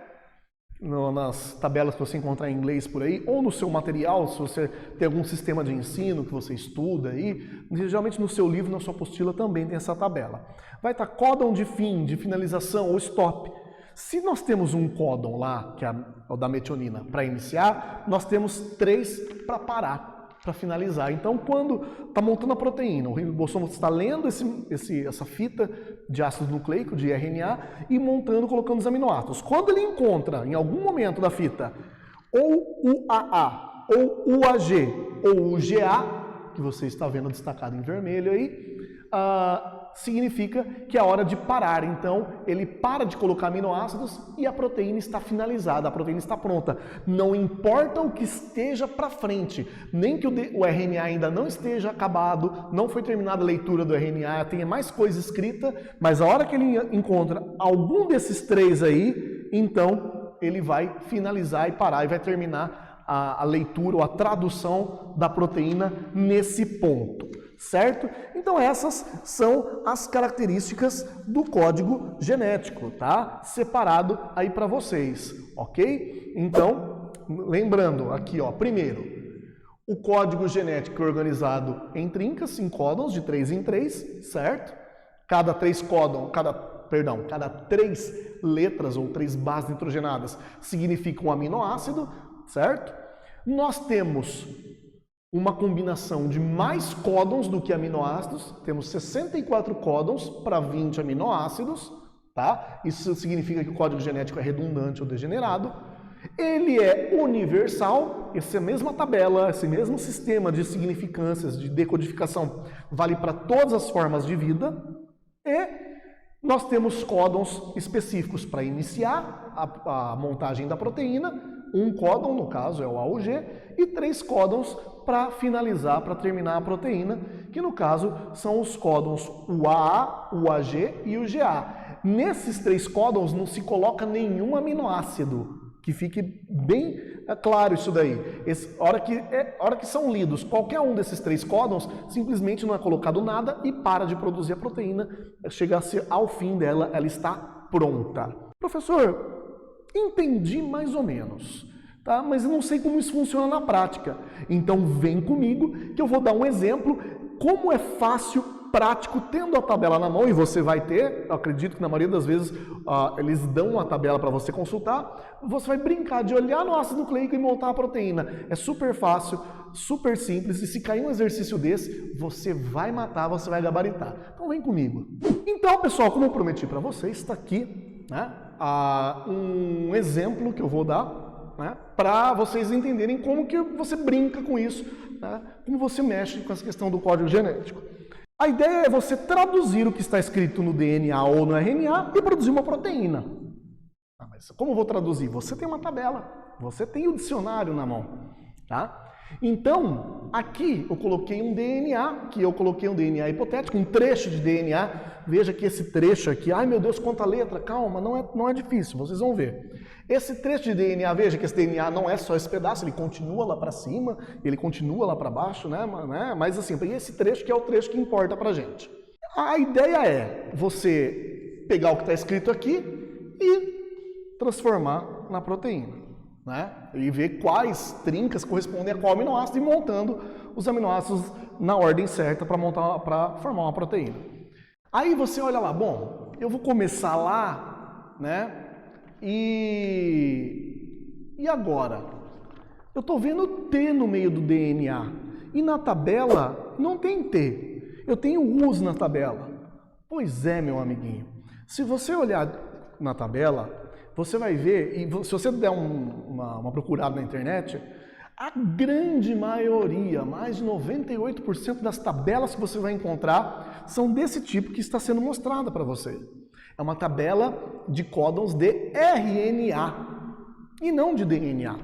Nas tabelas que você encontrar em inglês por aí, ou no seu material, se você tem algum sistema de ensino que você estuda aí, geralmente no seu livro, na sua apostila também tem essa tabela. Vai estar códon de fim, de finalização ou stop. Se nós temos um códon lá, que é o da metionina, para iniciar, nós temos 3 para parar, para finalizar. Então, quando está montando a proteína, o ribossoma está lendo essa fita de ácido nucleico, de RNA, e montando, colocando os aminoácidos. Quando ele encontra, em algum momento da fita, ou o AA, ou o AG, ou o GA, que você está vendo destacado em vermelho aí, significa que é hora de parar. Então, ele para de colocar aminoácidos e a proteína está finalizada, a proteína está pronta. Não importa o que esteja para frente, nem que o RNA ainda não esteja acabado, não foi terminada a leitura do RNA, tenha mais coisa escrita, mas a hora que ele encontra algum desses 3 aí, então ele vai finalizar e parar e vai terminar a leitura ou a tradução da proteína nesse ponto. Certo? Então essas são as características do código genético, tá? Separado aí para vocês, ok? Então, lembrando aqui, ó, primeiro, o código genético é organizado em trincas, em códons de 3 em 3, certo? Cada 3 letras ou 3 bases nitrogenadas significa um aminoácido, certo? Nós temos uma combinação de mais códons do que aminoácidos, temos 64 códons para 20 aminoácidos, tá? Isso significa que o código genético é redundante ou degenerado. Ele é universal, essa mesma tabela, esse mesmo sistema de significâncias, de decodificação, vale para todas as formas de vida. E nós temos códons específicos para iniciar a montagem da proteína, um códon, no caso, é o AUG, e 3 códons para finalizar, para terminar a proteína, que no caso são os códons o AA, o AG e o GA. Nesses 3 códons não se coloca nenhum aminoácido, que fique bem claro isso daí. A hora que são lidos qualquer um desses 3 códons, simplesmente não é colocado nada e para de produzir a proteína, chega-se ao fim dela, ela está pronta. Professor, entendi mais ou menos, tá? Mas eu não sei como isso funciona na prática. Então vem comigo que eu vou dar um exemplo, como é fácil, prático, tendo a tabela na mão, e você vai ter, eu acredito que na maioria das vezes eles dão uma tabela para você consultar, você vai brincar de olhar no ácido nucleico e montar a proteína. É super fácil, super simples, e se cair um exercício desse, você vai matar, você vai gabaritar. Então vem comigo. Então, pessoal, como eu prometi para vocês, está aqui, né, um exemplo que eu vou dar, né, para vocês entenderem como que você brinca com isso, né, como você mexe com essa questão do código genético. A ideia é você traduzir o que está escrito no DNA ou no RNA e produzir uma proteína. Mas como eu vou traduzir? Você tem uma tabela, você tem o dicionário na mão, tá? Então, aqui eu coloquei um DNA, hipotético, um trecho de DNA. Veja que esse trecho aqui, ai meu Deus, quanta letra, calma, não é difícil, vocês vão ver. Esse trecho de DNA, veja que esse DNA não é só esse pedaço, ele continua lá para cima, ele continua lá para baixo, né? Mas assim, eu peguei esse trecho que é o trecho que importa pra gente. A ideia é você pegar o que está escrito aqui e transformar na proteína. Né? E ver quais trincas correspondem a qual aminoácido e montando os aminoácidos na ordem certa para formar uma proteína. Aí você olha lá, bom, eu vou começar lá, né? E agora? Eu estou vendo T no meio do DNA e na tabela não tem T, eu tenho U's na tabela. Pois é, meu amiguinho, se você olhar na tabela, você vai ver, e se você der uma procurada na internet, a grande maioria, mais de 98% das tabelas que você vai encontrar são desse tipo que está sendo mostrada para você. É uma tabela de códons de RNA e não de DNA.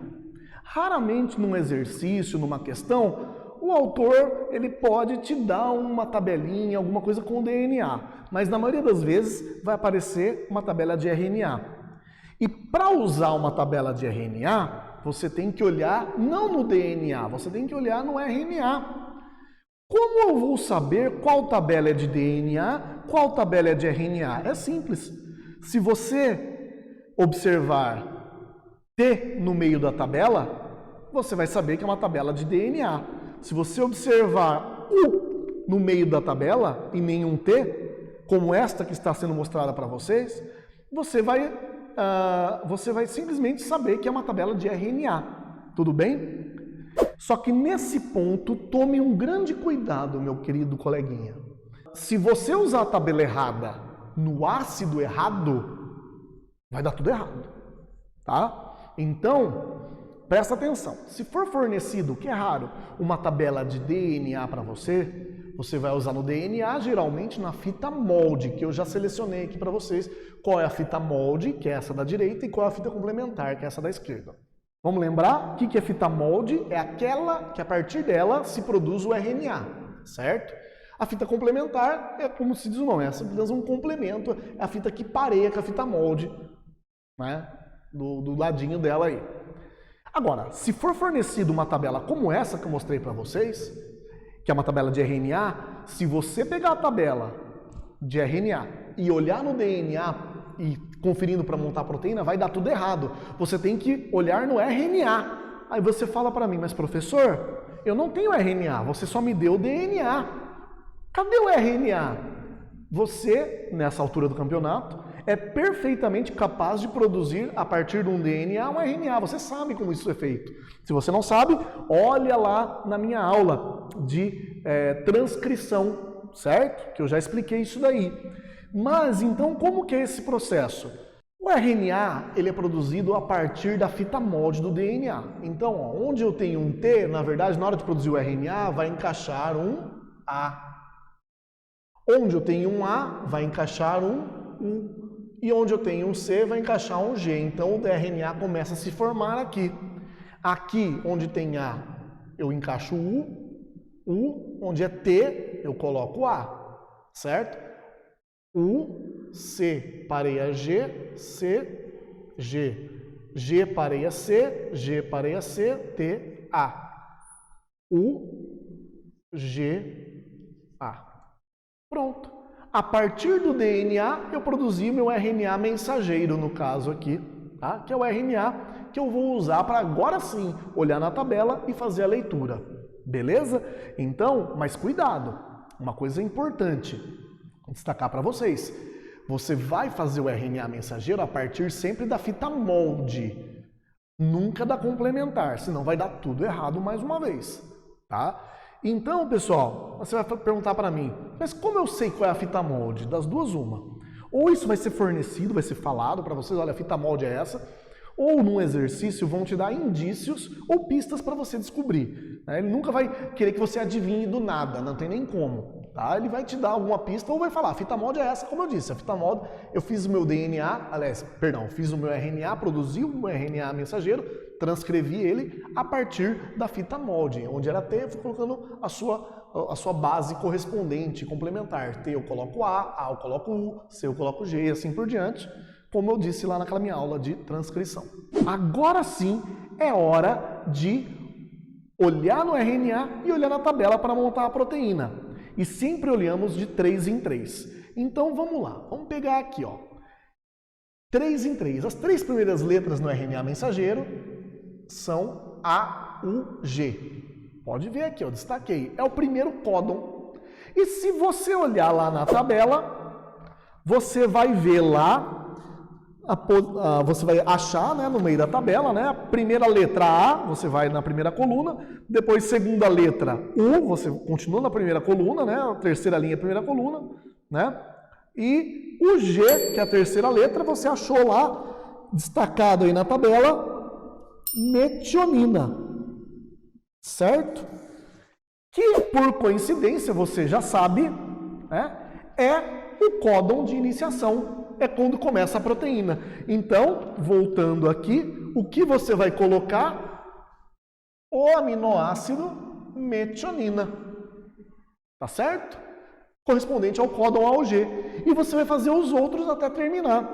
Raramente num exercício, numa questão, o autor ele pode te dar uma tabelinha, alguma coisa com DNA, mas na maioria das vezes vai aparecer uma tabela de RNA. E para usar uma tabela de RNA, você tem que olhar não no DNA, você tem que olhar no RNA. Como eu vou saber qual tabela é de DNA, qual tabela é de RNA? É simples. Se você observar T no meio da tabela, você vai saber que é uma tabela de DNA. Se você observar U no meio da tabela e nenhum T, como esta que está sendo mostrada para vocês, você vai simplesmente saber que é uma tabela de RNA. Tudo bem? Só que nesse ponto, tome um grande cuidado, meu querido coleguinha. Se você usar a tabela errada no ácido errado, vai dar tudo errado, tá? Então, presta atenção. Se for fornecido, o que é raro, uma tabela de DNA para você, você vai usar no DNA, geralmente na fita molde, que eu já selecionei aqui para vocês qual é a fita molde, que é essa da direita, e qual é a fita complementar, que é essa da esquerda. Vamos lembrar? O que é fita molde? É aquela que a partir dela se produz o RNA, certo? A fita complementar é como se diz o nome, é apenas um complemento, é a fita que pareia com a fita molde, né? Do ladinho dela aí. Agora, se for fornecido uma tabela como essa que eu mostrei para vocês, que é uma tabela de RNA, se você pegar a tabela de RNA e olhar no DNA e conferindo para montar a proteína, vai dar tudo errado. Você tem que olhar no RNA. Aí você fala para mim, mas professor, eu não tenho RNA, você só me deu o DNA. Cadê o RNA? Você, nessa altura do campeonato, é perfeitamente capaz de produzir, a partir de um DNA, um RNA. Você sabe como isso é feito. Se você não sabe, olha lá na minha aula de transcrição, certo? Que eu já expliquei isso daí. Mas, então, como que é esse processo? O RNA, ele é produzido a partir da fita molde do DNA. Então, ó, onde eu tenho um T, na verdade, na hora de produzir o RNA, vai encaixar um A. Onde eu tenho um A, vai encaixar um U. E onde eu tenho um C, vai encaixar um G. Então, o RNA começa a se formar aqui. Aqui, onde tem A, eu encaixo U. U, onde é T, eu coloco A. Certo? U, C pareia G, C, G. G pareia C, G pareia C, T, A. U, G, A. Pronto. A partir do DNA, eu produzi meu RNA mensageiro, no caso aqui, tá? Que é o RNA que eu vou usar para agora sim olhar na tabela e fazer a leitura. Beleza? Então, mas cuidado, uma coisa importante, vou destacar para vocês. Você vai fazer o RNA mensageiro a partir sempre da fita molde, nunca da complementar, senão vai dar tudo errado mais uma vez, tá? Então, pessoal, você vai perguntar para mim, mas como eu sei qual é a fita molde? Das duas, uma. Ou isso vai ser fornecido, vai ser falado para vocês, olha, a fita molde é essa, ou num exercício vão te dar indícios ou pistas para você descobrir. Ele nunca vai querer que você adivinhe do nada, não tem nem como. Tá? Ele vai te dar alguma pista ou vai falar, a fita molde é essa, como eu disse, a fita molde, eu fiz o meu DNA, fiz o meu RNA, produzi o meu RNA mensageiro, transcrevi ele a partir da fita molde, onde era T, eu fui colocando a sua base correspondente, complementar. T eu coloco A eu coloco U, C eu coloco G e assim por diante, como eu disse lá naquela minha aula de transcrição. Agora sim é hora de olhar no RNA e olhar na tabela para montar a proteína. E sempre olhamos de 3 em 3. Então vamos lá, vamos pegar aqui, ó. 3 em 3. As 3 primeiras letras no RNA mensageiro são A, U, G. Pode ver aqui, eu destaquei. É o primeiro códon. E se você olhar lá na tabela, você vai ver lá, você vai achar, né, no meio da tabela, né, a primeira letra A, você vai na primeira coluna, depois segunda letra U, você continua na primeira coluna, né, a terceira linha, primeira coluna, né, e o G, que é a terceira letra, você achou lá, destacado aí na tabela, metionina, certo? Que, por coincidência, você já sabe, né, é o códon de iniciação, é quando começa a proteína. Então, voltando aqui, o que você vai colocar? O aminoácido metionina. Tá certo? Correspondente ao códon AUG. E você vai fazer os outros até terminar.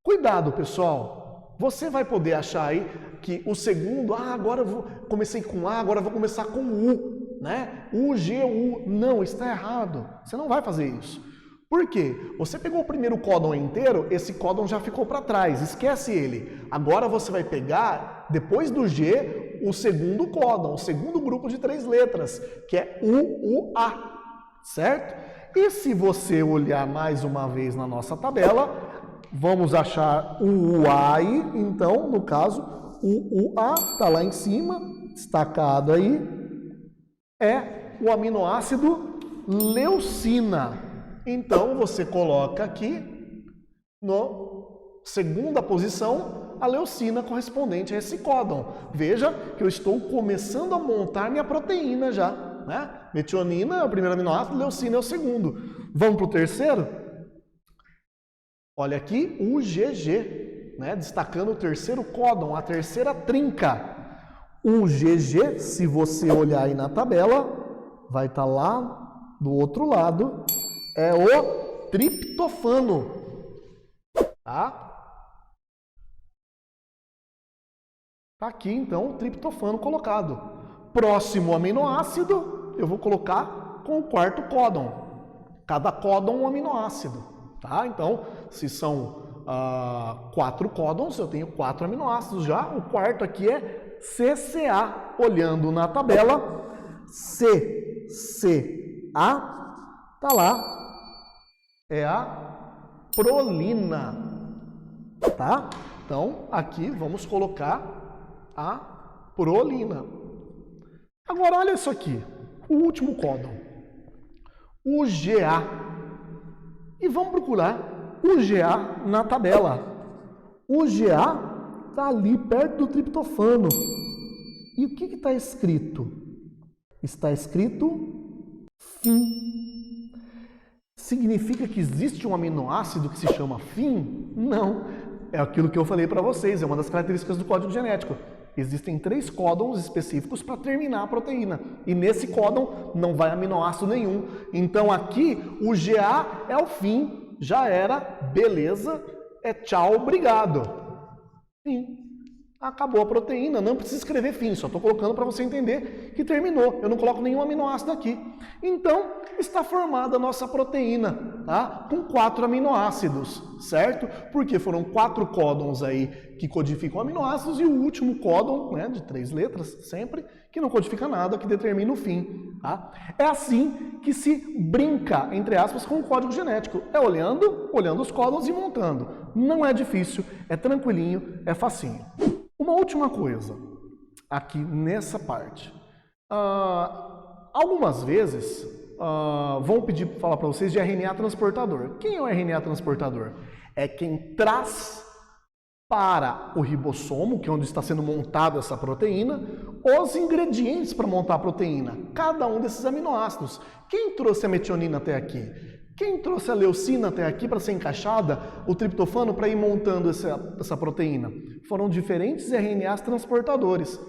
Cuidado, pessoal. Você vai poder achar aí que o segundo, agora eu comecei com A, agora eu vou começar com U, né? U, G, U. Não, está errado. Você não vai fazer isso. Por quê? Você pegou o primeiro códon inteiro, esse códon já ficou para trás, esquece ele. Agora você vai pegar, depois do G, o segundo códon, o segundo grupo de 3 letras, que é U, U, A, certo? E se você olhar mais uma vez na nossa tabela, vamos achar o UA, então, no caso, o UA está lá em cima, destacado aí, é o aminoácido leucina. Então, você coloca aqui, no segunda posição, a leucina correspondente a esse códon. Veja que eu estou começando a montar minha proteína já, né? Metionina é o primeiro aminoácido, leucina é o segundo. Vamos para o terceiro? Olha aqui o GG, né? Destacando o terceiro códon, a terceira trinca. O GG, se você olhar aí na tabela, vai estar lá do outro lado, é o triptofano, tá? Tá aqui então o triptofano colocado. Próximo aminoácido, eu vou colocar com o quarto códon. Cada códon um aminoácido, tá? Então, se são 4 códons, eu tenho 4 aminoácidos já. O quarto aqui é CCA. Olhando na tabela, CCA, tá lá, é a prolina, tá? Então, aqui vamos colocar a prolina. Agora, olha isso aqui, o último códon, o GA. E vamos procurar o GA na tabela. O GA está ali perto do triptofano. E o que está escrito? Está escrito FIN. Significa que existe um aminoácido que se chama FIN? Não. É aquilo que eu falei para vocês, é uma das características do código genético. Existem 3 códons específicos para terminar a proteína. E nesse códon não vai aminoácido nenhum. Então aqui o GA é o fim. Já era, beleza, é tchau, obrigado. Fim. Acabou a proteína, não precisa escrever fim, só estou colocando para você entender que terminou. Eu não coloco nenhum aminoácido aqui. Então, está formada a nossa proteína, tá? Com 4 aminoácidos, certo? Porque foram 4 códons aí que codificam aminoácidos e o último códon, né, de 3 letras, sempre, que não codifica nada, que determina o fim, tá? É assim que se brinca, entre aspas, com o código genético. É olhando os códons e montando. Não é difícil, é tranquilinho, é facinho. Uma última coisa, aqui nessa parte. Algumas vezes vão pedir para falar para vocês de RNA transportador. Quem é o RNA transportador? É quem traz para o ribossomo, que é onde está sendo montada essa proteína, os ingredientes para montar a proteína. Cada um desses aminoácidos. Quem trouxe a metionina até aqui? Quem trouxe a leucina até aqui para ser encaixada, o triptofano para ir montando essa proteína? Foram diferentes RNAs transportadores.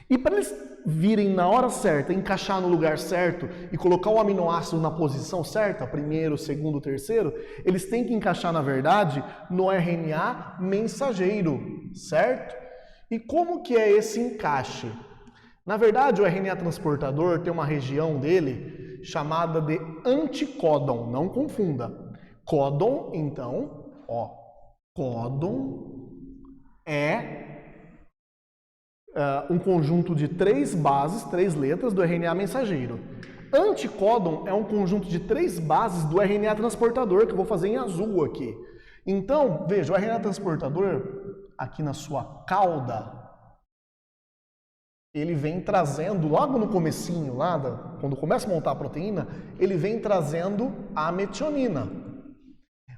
E para eles virem na hora certa, encaixar no lugar certo e colocar o aminoácido na posição certa, primeiro, segundo, terceiro, eles têm que encaixar, na verdade, no RNA mensageiro, certo? E como que é esse encaixe? Na verdade, o RNA transportador tem uma região dele chamada de anticódon, não confunda. Códon, então, códon é um conjunto de 3 bases, 3 letras do RNA mensageiro. Anticódon é um conjunto de 3 bases do RNA transportador, que eu vou fazer em azul aqui. Então, veja, o RNA transportador, aqui na sua cauda, ele vem trazendo, logo no comecinho, quando começa a montar a proteína, ele vem trazendo a metionina.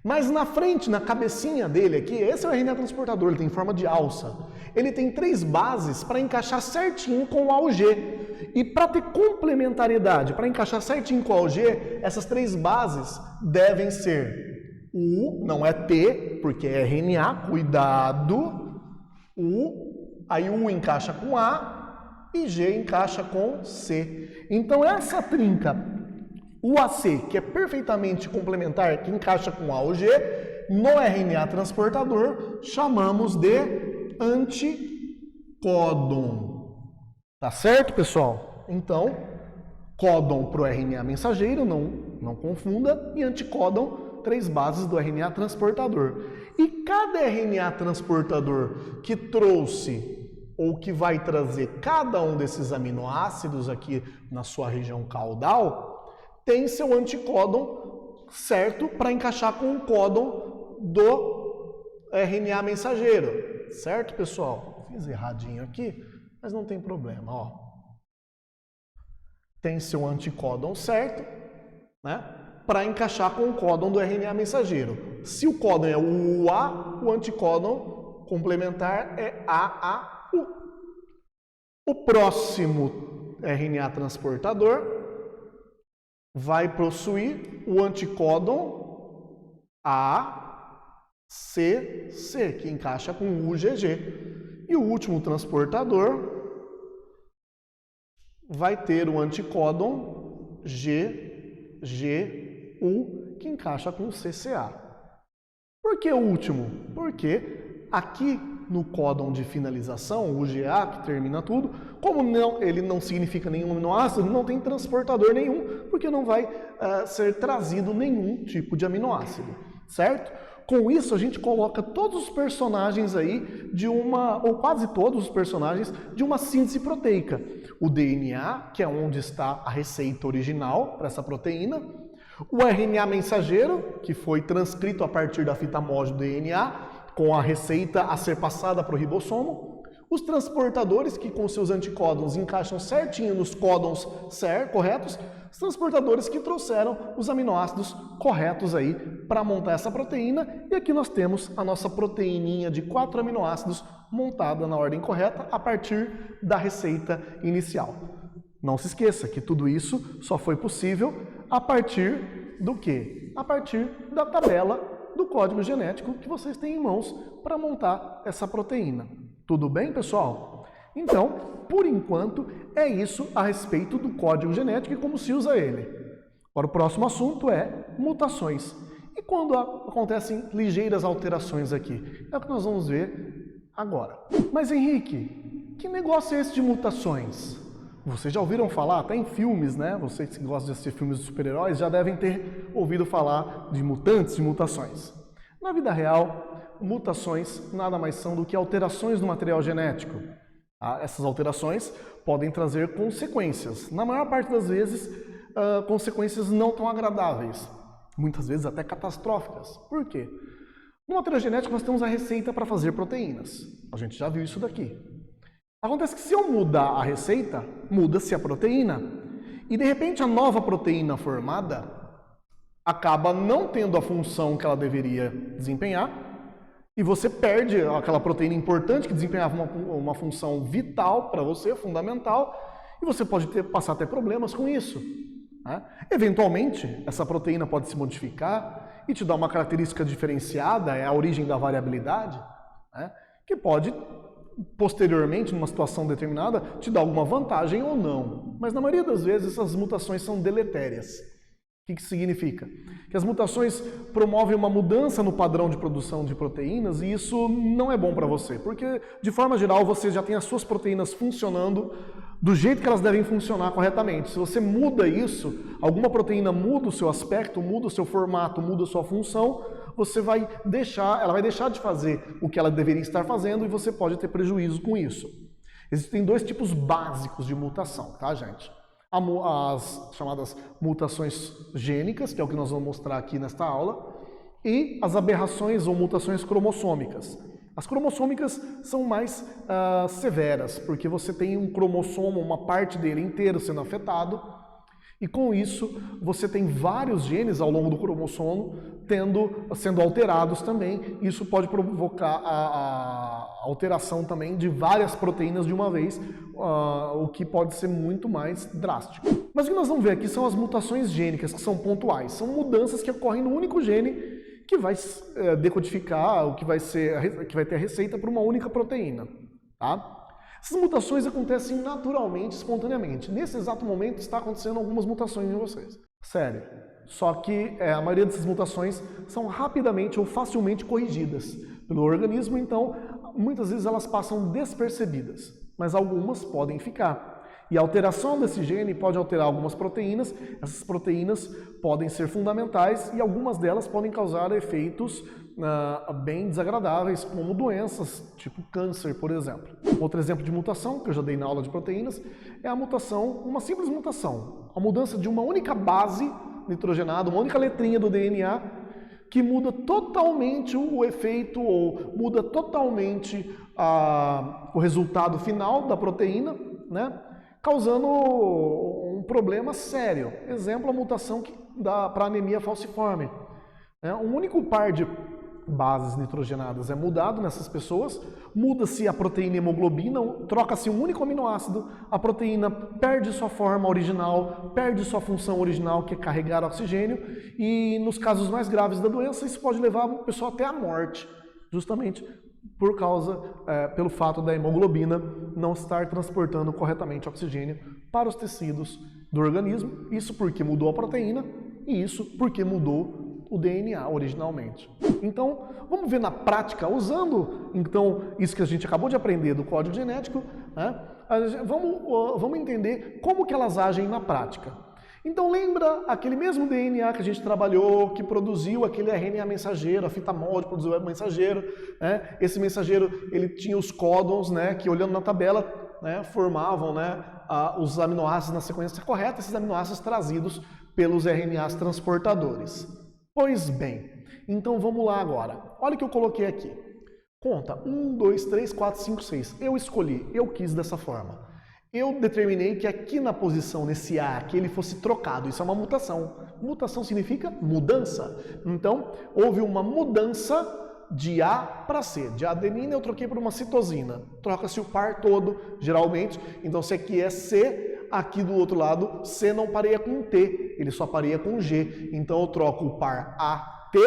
Mas na frente, na cabecinha dele aqui, esse é o RNA transportador, ele tem forma de alça. Ele tem 3 bases para encaixar certinho com o AUG. E para ter complementariedade, para encaixar certinho com o AUG, essas 3 bases devem ser U, não é T, porque é RNA, cuidado, U, aí U encaixa com A, e G encaixa com C. Então essa trinca UAC, que é perfeitamente complementar, que encaixa com A ou G, no RNA transportador, chamamos de anticódon. Tá certo, pessoal? Então, códon para o RNA mensageiro, não confunda, e anticódon, 3 bases do RNA transportador. E cada RNA transportador que trouxe ou que vai trazer cada um desses aminoácidos aqui na sua região caudal, tem seu anticódon certo para encaixar com o códon do RNA mensageiro. Certo, pessoal? Fiz erradinho aqui, mas não tem problema, ó. Tem seu anticódon certo, né, para encaixar com o códon do RNA mensageiro. Se o códon é o UA, o anticódon complementar é AAU. O próximo RNA transportador vai possuir o anticódon ACC, que encaixa com o UGG. E o último transportador vai ter o anticódon GGU, que encaixa com o CCA. Por que o último? Porque aqui no códon de finalização, o UGA, que termina tudo, como ele não significa nenhum aminoácido, não tem transportador nenhum, porque não vai ser trazido nenhum tipo de aminoácido, certo? Com isso, a gente coloca todos os personagens aí ou quase todos os personagens, de uma síntese proteica. O DNA, que é onde está a receita original para essa proteína. O RNA mensageiro, que foi transcrito a partir da fita MOJ do DNA, com a receita a ser passada para o ribossomo. Os transportadores, que com seus anticódons encaixam certinho nos códons corretos. Os transportadores que trouxeram os aminoácidos corretos aí para montar essa proteína. E aqui nós temos a nossa proteininha de 4 aminoácidos montada na ordem correta a partir da receita inicial. Não se esqueça que tudo isso só foi possível a partir do quê? A partir da tabela do código genético que vocês têm em mãos para montar essa proteína. Tudo bem, pessoal? Então, por enquanto, é isso a respeito do código genético e como se usa ele. Agora, o próximo assunto é mutações. E quando acontecem ligeiras alterações aqui? É o que nós vamos ver agora. Mas, Henrique, que negócio é esse de mutações? Vocês já ouviram falar, até em filmes, né? Vocês que gostam de assistir filmes de super-heróis já devem ter ouvido falar de mutantes, de mutações. Na vida real, mutações nada mais são do que alterações no material genético. Essas alterações podem trazer consequências. Na maior parte das vezes, consequências não tão agradáveis. Muitas vezes até catastróficas. Por quê? No material genético nós temos a receita para fazer proteínas. A gente já viu isso daqui. Acontece que se eu mudar a receita, muda-se a proteína. E de repente a nova proteína formada acaba não tendo a função que ela deveria desempenhar e você perde aquela proteína importante que desempenhava uma função vital para você, fundamental, e você pode passar até problemas com isso. Né? Eventualmente, essa proteína pode se modificar e te dar uma característica diferenciada, é a origem da variabilidade, né? Que pode posteriormente, numa situação determinada, te dá alguma vantagem ou não. Mas na maioria das vezes essas mutações são deletérias. O que significa? Que as mutações promovem uma mudança no padrão de produção de proteínas e isso não é bom para você, porque de forma geral você já tem as suas proteínas funcionando do jeito que elas devem funcionar corretamente. Se você muda isso, alguma proteína muda o seu aspecto, muda o seu formato, muda a sua função, ela vai deixar de fazer o que ela deveria estar fazendo e você pode ter prejuízo com isso. Existem 2 tipos básicos de mutação, tá, gente? As chamadas mutações gênicas, que é o que nós vamos mostrar aqui nesta aula, e as aberrações ou mutações cromossômicas. As cromossômicas são mais severas, porque você tem um cromossomo, uma parte dele inteiro sendo afetado, e com isso você tem vários genes ao longo do cromossomo sendo alterados também. Isso pode provocar a alteração também de várias proteínas de uma vez, o que pode ser muito mais drástico. Mas o que nós vamos ver aqui são as mutações gênicas, que são pontuais. São mudanças que ocorrem no único gene que vai decodificar, que vai ter a receita para uma única proteína. Tá? Essas mutações acontecem naturalmente, espontaneamente. Nesse exato momento está acontecendo algumas mutações em vocês. Sério. Só que a maioria dessas mutações são rapidamente ou facilmente corrigidas pelo organismo, então muitas vezes elas passam despercebidas, mas algumas podem ficar. E a alteração desse gene pode alterar algumas proteínas, essas proteínas podem ser fundamentais e algumas delas podem causar efeitos bem desagradáveis, como doenças, tipo câncer, por exemplo. Outro exemplo de mutação, que eu já dei na aula de proteínas, é a mutação, uma simples mutação, a mudança de uma única base nitrogenada, uma única letrinha do DNA, que muda totalmente o efeito ou muda totalmente o resultado final da proteína, né? Causando um problema sério. Exemplo, a mutação para anemia falciforme. Um único par de bases nitrogenadas é mudado nessas pessoas, muda-se a proteína hemoglobina, troca-se um único aminoácido, a proteína perde sua forma original, perde sua função original, que é carregar oxigênio, e nos casos mais graves da doença, isso pode levar a pessoa até a morte, justamente pelo fato da hemoglobina não estar transportando corretamente oxigênio para os tecidos do organismo, isso porque mudou a proteína e isso porque mudou o DNA originalmente. Então, vamos ver na prática, usando então isso que a gente acabou de aprender do código genético, né? Vamos entender como que elas agem na prática. Então lembra aquele mesmo DNA que a gente trabalhou, que produziu aquele RNA mensageiro, a fita molde produziu o mensageiro, né? Esse mensageiro ele tinha os códons, né, que olhando na tabela, né, formavam, né, os aminoácidos na sequência correta, esses aminoácidos trazidos pelos RNAs transportadores. Pois bem, então vamos lá agora. Olha o que eu coloquei aqui. Conta 1, 2, 3, 4, 5, 6. Eu escolhi, eu quis dessa forma. Eu determinei que aqui na posição, nesse A, que ele fosse trocado. Isso é uma mutação. Mutação significa mudança. Então, houve uma mudança de A para C. De adenina eu troquei por uma citosina. Troca-se o par todo, geralmente. Então, se aqui é C, aqui do outro lado, C não pareia com T, ele só pareia com G. Então, eu troco o par AT,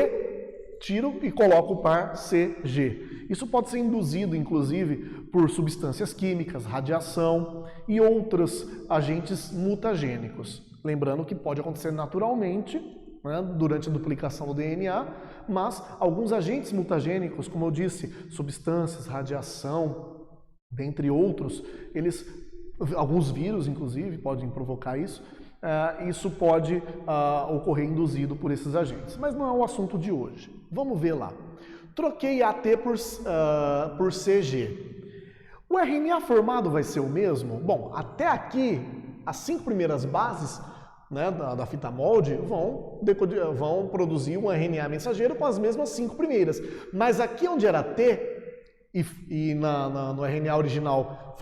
tiro e coloco o par CG. Isso pode ser induzido, inclusive, por substâncias químicas, radiação e outros agentes mutagênicos. Lembrando que pode acontecer naturalmente, né, durante a duplicação do DNA, mas alguns agentes mutagênicos, como eu disse, substâncias, radiação, dentre outros, alguns vírus, inclusive, podem provocar isso. Isso pode ocorrer induzido por esses agentes. Mas não é o assunto de hoje. Vamos ver lá. Troquei AT por CG. O RNA formado vai ser o mesmo? Bom, até aqui, as 5 primeiras bases, né, da fita molde vão produzir um RNA mensageiro com as mesmas 5 primeiras. Mas aqui onde era T, e no RNA original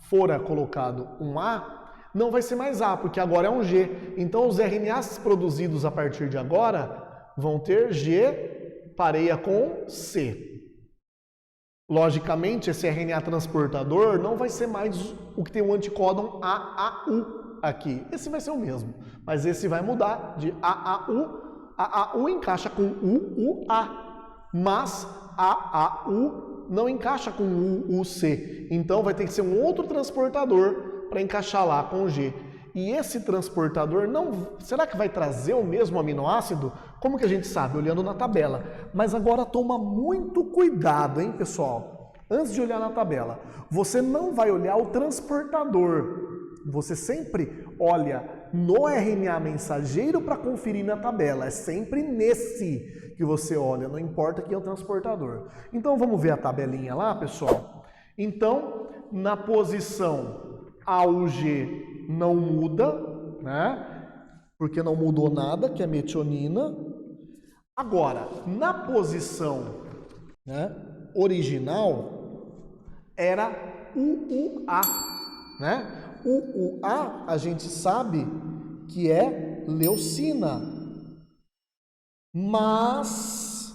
fora colocado um A, não vai ser mais A, porque agora é um G. Então os RNAs produzidos a partir de agora vão ter G pareia com C. Logicamente, esse RNA transportador não vai ser mais o que tem o anticódon AAU aqui. Esse vai ser o mesmo, mas esse vai mudar de AAU. AAU encaixa com UUA, mas AAU não encaixa com UUC. Então vai ter que ser um outro transportador para encaixar lá com o G. E esse transportador será que vai trazer o mesmo aminoácido? Como que a gente sabe? Olhando na tabela. Mas agora toma muito cuidado, hein, pessoal? Antes de olhar na tabela, você não vai olhar o transportador. Você sempre olha no RNA mensageiro para conferir na tabela. É sempre nesse que você olha, não importa quem é o transportador. Então vamos ver a tabelinha lá, pessoal? Então, na posição A, o G não muda, né? Porque não mudou nada, que é metionina. Agora, na posição, né, original, era UUA, né? UUA, a gente sabe que é leucina. Mas,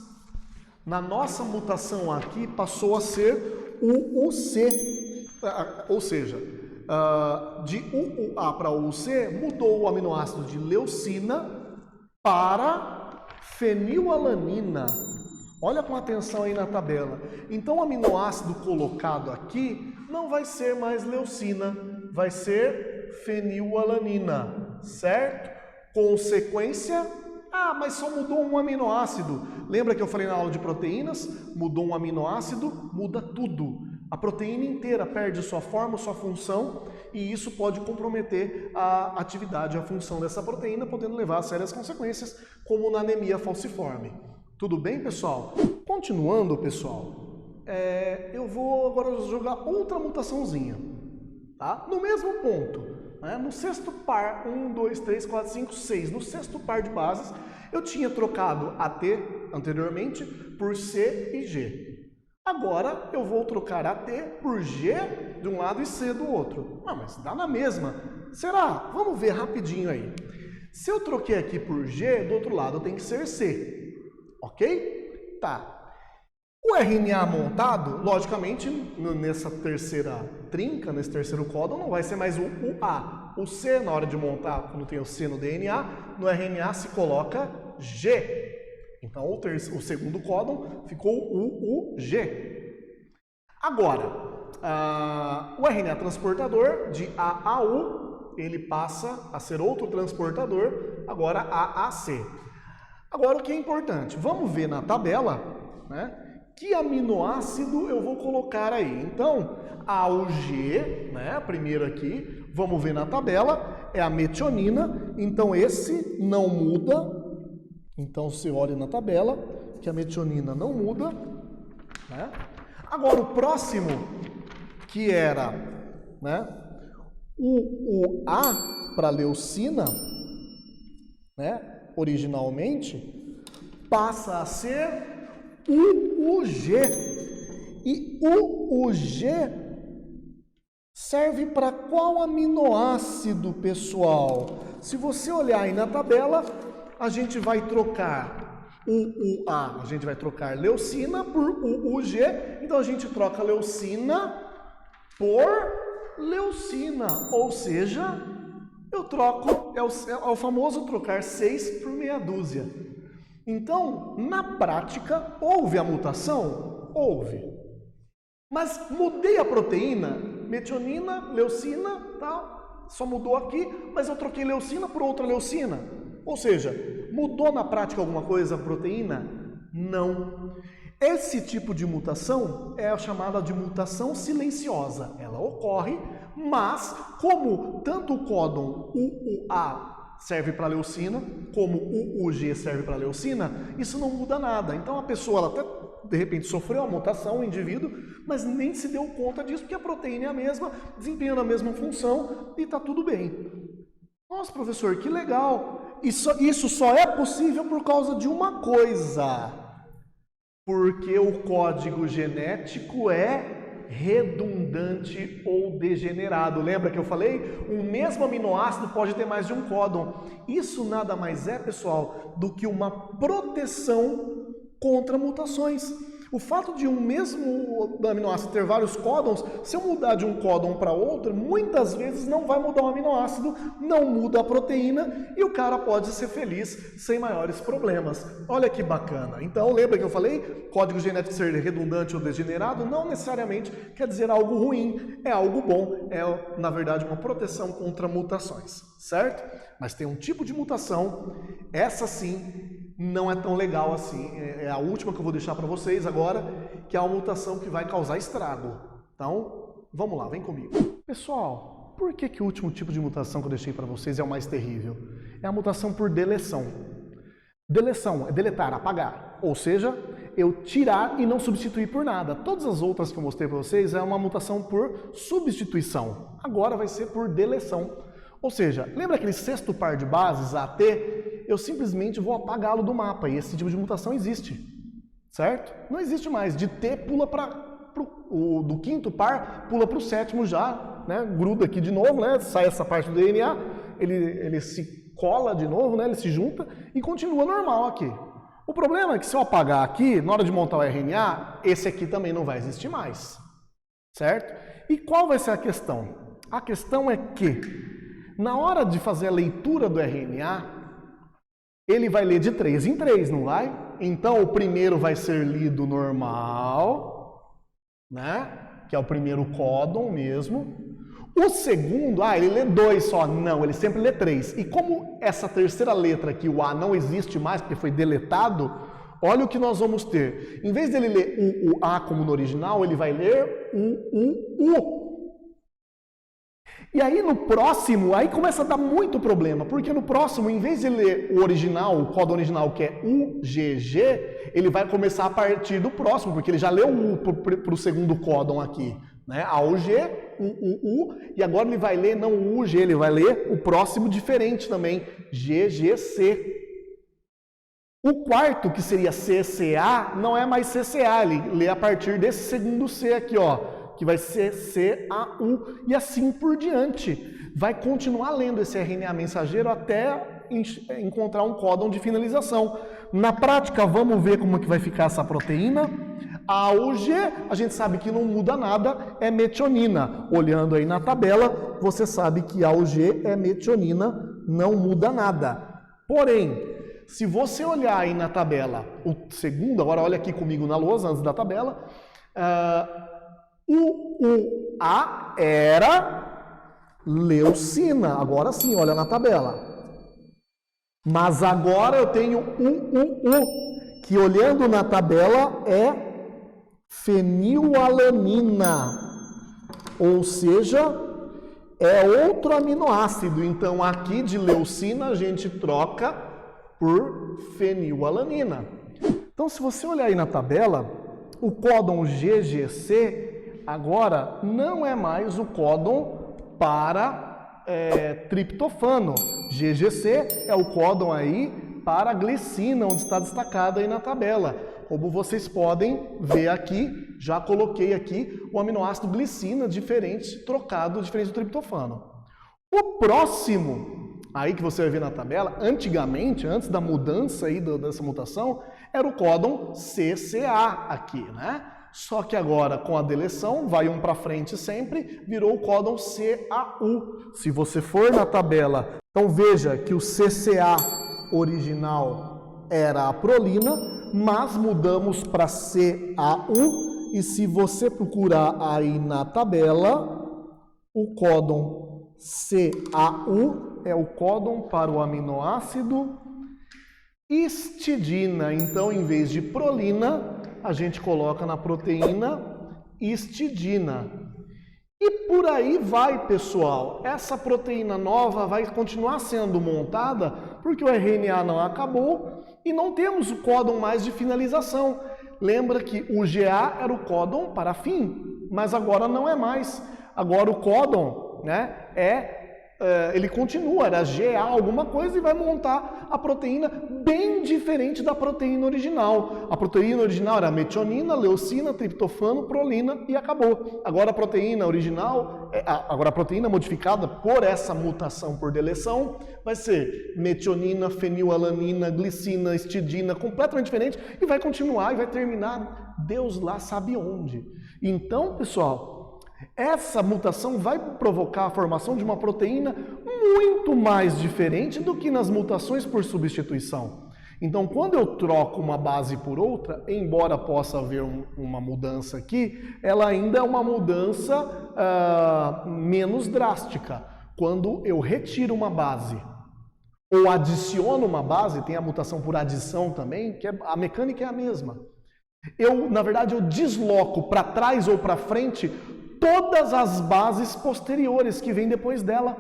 na nossa mutação aqui, passou a ser UUC. Ou seja, de UUA para UUC, mudou o aminoácido de leucina para fenilalanina. Olha com atenção aí na tabela. Então o aminoácido colocado aqui não vai ser mais leucina, vai ser fenilalanina, certo? Consequência, mas só mudou um aminoácido. Lembra que eu falei na aula de proteínas? Mudou um aminoácido, muda tudo. A proteína inteira perde sua forma, sua função, e isso pode comprometer a atividade, a função dessa proteína, podendo levar a sérias consequências, como na anemia falciforme. Tudo bem, pessoal? Continuando, pessoal, eu vou agora jogar outra mutaçãozinha, tá? No mesmo ponto, né? No sexto par, 1, 2, 3, 4, 5, 6, no sexto par de bases, eu tinha trocado AT anteriormente por C e G. Agora eu vou trocar AT por G de um lado e C do outro. Mas dá na mesma. Será? Vamos ver rapidinho aí. Se eu troquei aqui por G, do outro lado tem que ser C. Ok? Tá. O RNA montado, logicamente, nessa terceira trinca, nesse terceiro códon, não vai ser mais o A. O C, na hora de montar, quando tem o C no DNA, no RNA se coloca G. Então, o segundo códon ficou o UG. Agora, o RNA transportador de A a U, ele passa a ser outro transportador, agora AAC. Agora, o que é importante? Vamos ver na tabela, né, que aminoácido eu vou colocar aí. Então, AUG, né, primeiro aqui, vamos ver na tabela, é a metionina, então esse não muda. Então, você olha na tabela que a metionina não muda, né? Agora, o próximo, que era, né, o A para leucina, né, originalmente, passa a ser o UG. E o UG serve para qual aminoácido, pessoal? Se você olhar aí na tabela, a gente vai trocar o UA, a gente vai trocar leucina por UG, então a gente troca leucina por leucina, ou seja, eu troco, é o famoso trocar 6 por meia dúzia. Então, na prática, houve a mutação? Houve. Mas mudei a proteína, metionina, leucina, tal, só mudou aqui, mas eu troquei leucina por outra leucina. Ou seja, mudou na prática alguma coisa a proteína? Não. Esse tipo de mutação é a chamada de mutação silenciosa. Ela ocorre, mas como tanto o códon UA serve para leucina, como o UG serve para leucina, isso não muda nada. Então a pessoa ela até de repente sofreu a mutação, o indivíduo, mas nem se deu conta disso, porque a proteína é a mesma, desempenhando a mesma função e está tudo bem. Nossa, professor, que legal! Isso só é possível por causa de uma coisa. Porque o código genético é redundante ou degenerado. Lembra que eu falei? O mesmo aminoácido pode ter mais de um códon. Isso nada mais é, pessoal, do que uma proteção contra mutações. O fato de um mesmo aminoácido ter vários códons, se eu mudar de um códon para outro, muitas vezes não vai mudar o aminoácido, não muda a proteína e o cara pode ser feliz sem maiores problemas. Olha que bacana. Então, lembra que eu falei? Código genético ser redundante ou degenerado não necessariamente quer dizer algo ruim, é algo bom, é na verdade uma proteção contra mutações, certo? Mas tem um tipo de mutação, essa sim não é tão legal assim, é a última que eu vou deixar para vocês agora, que é uma mutação que vai causar estrago. Então, vamos lá, vem comigo. Pessoal, por que o último tipo de mutação que eu deixei para vocês é o mais terrível? É a mutação por deleção. Deleção é deletar, apagar, ou seja, eu tirar e não substituir por nada. Todas as outras que eu mostrei para vocês é uma mutação por substituição. Agora vai ser por deleção. Ou seja, lembra aquele sexto par de bases, AT? Eu simplesmente vou apagá-lo do mapa e esse tipo de mutação existe, certo? Não existe mais. De T pula do quinto par, pula para o sétimo já, né? Gruda aqui de novo, né? Sai essa parte do DNA, ele se cola de novo, né? Ele se junta e continua normal aqui. O problema é que se eu apagar aqui, na hora de montar o RNA, esse aqui também não vai existir mais, certo? E qual vai ser a questão? A questão é que na hora de fazer a leitura do RNA, ele vai ler de 3 em 3, não vai? Então, o primeiro vai ser lido normal, né? Que é o primeiro códon mesmo. O segundo, ele lê 2 só. Não, ele sempre lê 3. E como essa terceira letra aqui, o A, não existe mais, porque foi deletado, olha o que nós vamos ter. Em vez dele ler o A como no original, ele vai ler U. E aí no próximo, aí começa a dar muito problema, porque no próximo, em vez de ler o original, o códon original, que é UGG, ele vai começar a partir do próximo, porque ele já leu o U para o segundo códon aqui, né? AUG, U, e agora ele vai ler não o UG, ele vai ler o próximo diferente também, GGC. O quarto, que seria CCA, não é mais CCA, ele lê a partir desse segundo C aqui, ó, que vai ser CAU, e assim por diante. Vai continuar lendo esse RNA mensageiro até encontrar um códon de finalização. Na prática, vamos ver como que vai ficar essa proteína. A AUG, a gente sabe que não muda nada, é metionina. Olhando aí na tabela, você sabe que a AUG é metionina, não muda nada. Porém, se você olhar aí na tabela, o segundo, agora olha aqui comigo na lousa, antes da tabela, o A era leucina. Agora sim, olha na tabela. Mas agora eu tenho U, que olhando na tabela é fenilalanina. Ou seja, é outro aminoácido. Então aqui de leucina a gente troca por fenilalanina. Então se você olhar aí na tabela, o códon GGC agora não é mais o códon para triptofano. GGC é o códon aí para glicina, onde está destacado aí na tabela. Como vocês podem ver aqui, já coloquei aqui o aminoácido glicina diferente do triptofano. O próximo, aí que você vai ver na tabela, antigamente, antes da mudança aí dessa mutação, era o códon CCA aqui, né? Só que agora, com a deleção, vai um para frente sempre, virou o códon CAU. Se você for na tabela, então veja que o CCA original era a prolina, mas mudamos para CAU, e se você procurar aí na tabela, o códon CAU é o códon para o aminoácido histidina. Então, em vez de prolina, a gente coloca na proteína histidina. E por aí vai, pessoal. Essa proteína nova vai continuar sendo montada porque o RNA não acabou e não temos o códon mais de finalização. Lembra que o GA era o códon para fim, mas agora não é mais. Agora o códon, né, ele continua, era GA alguma coisa e vai montar a proteína bem diferente da proteína original. A proteína original era metionina, leucina, triptofano, prolina e acabou. Agora a proteína original, agora a proteína modificada por essa mutação por deleção, vai ser metionina, fenilalanina, glicina, histidina, completamente diferente e vai continuar e vai terminar Deus lá sabe onde. Então, pessoal, essa mutação vai provocar a formação de uma proteína muito mais diferente do que nas mutações por substituição. Então, quando eu troco uma base por outra, embora possa haver uma mudança aqui, ela ainda é uma mudança menos drástica. Quando eu retiro uma base ou adiciono uma base, tem a mutação por adição também, que a mecânica é a mesma. Na verdade, eu desloco para trás ou para frente todas as bases posteriores que vêm depois dela.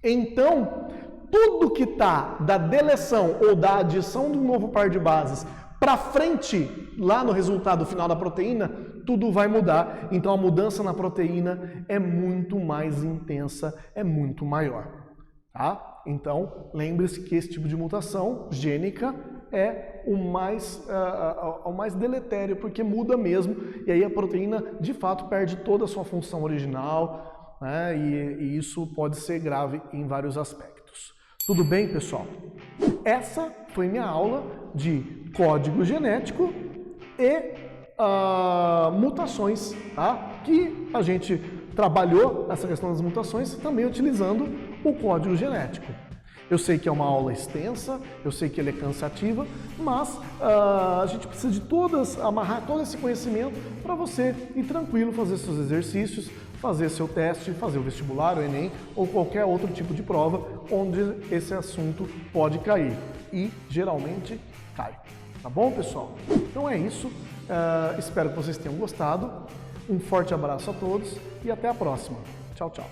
Então, tudo que está da deleção ou da adição de um novo par de bases para frente, lá no resultado final da proteína, tudo vai mudar. Então, a mudança na proteína é muito mais intensa, é muito maior. Tá? Então, lembre-se que esse tipo de mutação gênica é o mais deletério, porque muda mesmo, e aí a proteína de fato perde toda a sua função original, né? E isso pode ser grave em vários aspectos. Tudo bem, pessoal? Essa foi minha aula de código genético e mutações, tá? Que a gente trabalhou essa questão das mutações também utilizando o código genético. Eu sei que é uma aula extensa, eu sei que ela é cansativa, mas a gente precisa de amarrar todo esse conhecimento para você ir tranquilo, fazer seus exercícios, fazer seu teste, fazer o vestibular, o Enem ou qualquer outro tipo de prova onde esse assunto pode cair. E geralmente cai. Tá bom, pessoal? Então é isso. Espero que vocês tenham gostado. Um forte abraço a todos e até a próxima. Tchau, tchau.